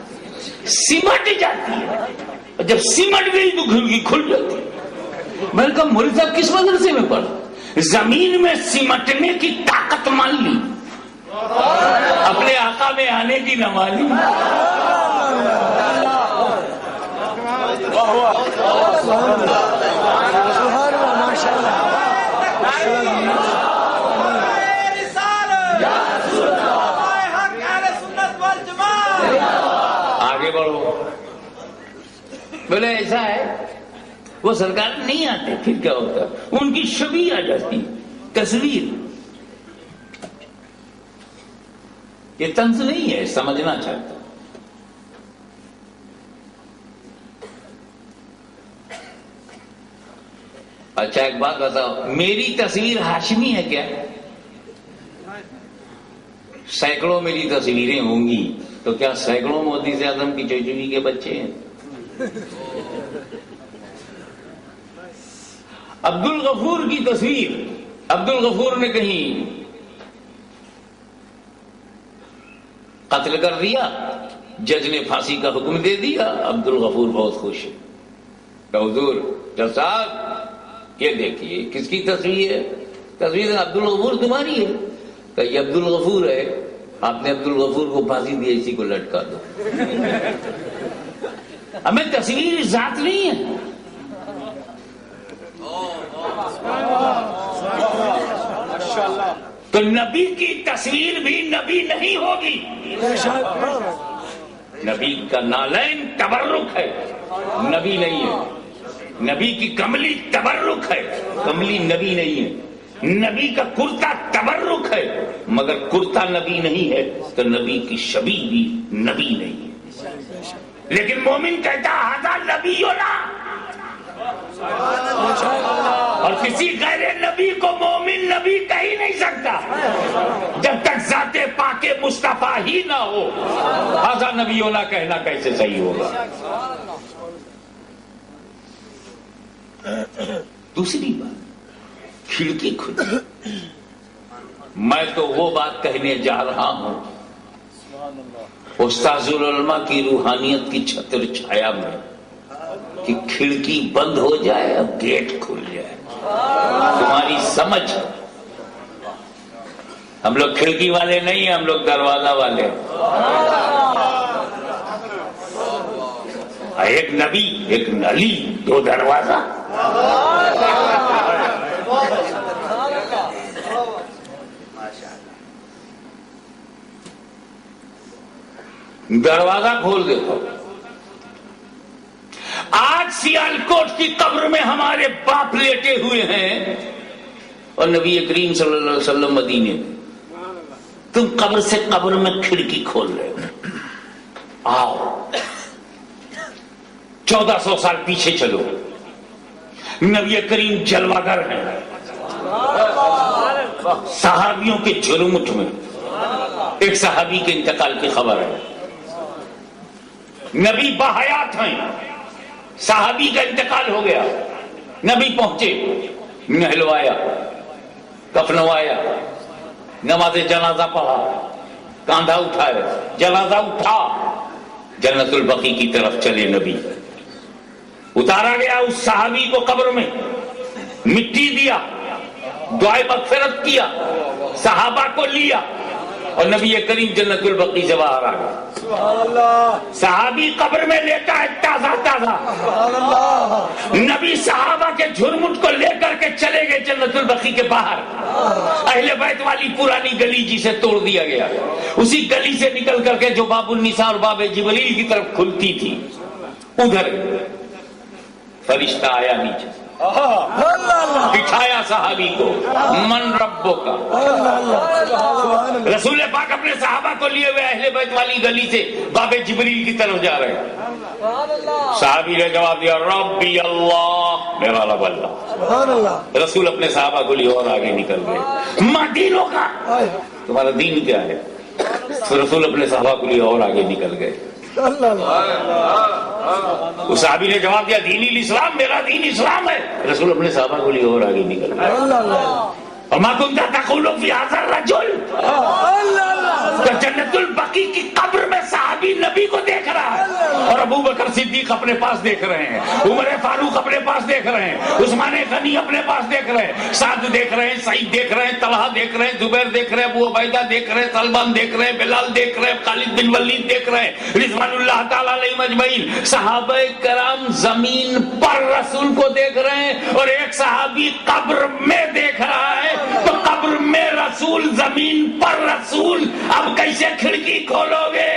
سمٹ جاتی ہے، جب سمٹ گئی تو کھڑکی کھل جاتی ہے. میں نے کہا مولوی صاحب کس مدرسے میں پڑھا؟ زمین میں سمٹنے کی طاقت مان لی، اپنے آقا میں آنے کی نہ مانی. آگے بڑھو. بولے ایسا ہے، وہ سرکار نہیں آتے. پھر کیا ہوتا؟ ان کی شبیہ آ جاتی، تصویر. یہ طنز نہیں ہے، سمجھنا چاہتا. اچھا ایک بات بتاؤ، میری تصویر ہاشمی ہے کیا؟ سینکڑوں میری تصویریں ہوں گی، تو کیا سینکڑوں مودی اعظم کی چچوی کے بچے ہیں؟ عبد الغفور کی تصویر، عبد الغفور نے کہیں قتل کر دیا، جج نے پھانسی کا حکم دے دیا. عبد الغفور بہت خوش ہے. حضور جج صاحب یہ دیکھیے کس کی تصویر ہے؟ تصویر عبد الغفور تمہاری ہے. کہ یہ عبد الغفور ہے، آپ نے عبد الغفور کو پھانسی دی، اسی کو لٹکا دو. ہمیں تصویر ذات نہیں ہے. تو نبی کی تصویر بھی نبی نہیں ہوگی. نبی کا نالین تبرک ہے، نبی نہیں ہے. نبی کی کملی تبرک ہے، کملی نبی نہیں ہے. نبی کا کرتا تبرک ہے، مگر کرتا نبی نہیں ہے. تو نبی کی شبیہ بھی نبی نہیں ہے. لیکن مومن کہتا ھذا نبینا، اور کسی غیر نبی کو مومن نبی کہہ ہی نہیں سکتا جب تک ذات پاک مصطفیٰ ہی نہ ہو. ھذا نبینا کہنا کیسے صحیح ہوگا؟ دوسری بات، کھڑکی کھلی. میں تو وہ بات کہنے جا رہا ہوں استاذ العلماء کی روحانیت کی چھتر چھایا میں، کہ کھڑکی بند ہو جائے اور گیٹ کھل جائے. تمہاری سمجھ، ہم لوگ کھڑکی والے نہیں ہیں، ہم لوگ دروازہ والے. ایک نبی ایک نلی دو دروازہ. دروازہ کھول دیتا. آج سیالکوٹ کی قبر میں ہمارے باپ لیٹے ہوئے ہیں اور نبی کریم صلی اللہ علیہ وسلم مدینے میں. تم قبر سے قبر میں کھڑکی کھول رہے ہو. آؤ 1400 سال پیچھے چلو. نبی کریم جلوہ گر ہیں. صحابیوں کے جھرمٹ میں ایک صحابی کے انتقال کی خبر ہے. نبی باحیات ہیں. صحابی کا انتقال ہو گیا. نبی پہنچے, نہلوایا, کفنوایا, نماز جنازہ پڑھا, کاندھا اٹھایا, جنازہ اٹھا, جنت البقیع کی طرف چلے. نبی اتارا گیا اس صحابی کو قبر میں, مٹی دیا, دعائے مغفرت کیا, صحابہ کو لیا اور نبی کریم جنت البقیع سے باہر آ گیا. صحابی قبر میں لیتا ہے تازہ تازہ. نبی صحابہ کے جھرمٹ کو لے کر کے چلے گئے جنت البقیع کے باہر. اہل بیت والی پرانی گلی جسے توڑ دیا گیا, اسی گلی سے نکل کر کے جو باب النساء اور باب جبریل کی طرف کھلتی تھی, ادھر فرشتہ آیا نیچے, بٹھایا صحابی کو. من ربو کا. رسول پاک اپنے صحابہ کو لیے ہوئے اہل بیت والی گلی سے باب جبریل کی طرف جا رہے ہیں. صحابی نے جواب دیا ربی اللہ, میرا رب اللہ. رسول اپنے صحابہ کو لیے اور آگے نکل گئے. ماں دینوں کا, تمہارا دین کیا ہے؟ تو رسول اپنے صحابہ کو لیے اور آگے نکل گئے. اس صحابی نے جواب دیا دین الاسلام, میرا دین اسلام ہے. رسول اپنے صحابہ کو لیے اور آگے نکل گئے. وما كنت تقول في هذا الرجل. تو جنت البقیع کی قبر میں صحابی نبی کو دیکھ رہا ہے اور ابو بکر صدیق اپنے پاس دیکھ رہے ہیں, عمر فاروق اپنے پاس دیکھ رہے ہیں, عثمان غنی اپنے پاس دیکھ رہے ہیں, سعد دیکھ رہے ہیں, سعید دیکھ رہے ہیں, طلحہ دیکھ رہے ہیں, زبیر دیکھ رہے ہیں, ابو عبیدہ دیکھ رہے ہیں, سلمان دیکھ رہے ہیں, بلال دیکھ رہے ہیں, خالد بن ولید دیکھ رہے ہیں, رضوان اللہ تعالی علیہم اجمعین. صحابہ کرام زمین پر رسول کو دیکھ رہے ہیں اور ایک صحابی قبر میں دیکھ رہا ہے. تو قبر میں رسول, زمین پر رسول, اب کیسے کھڑکی کھولو گے؟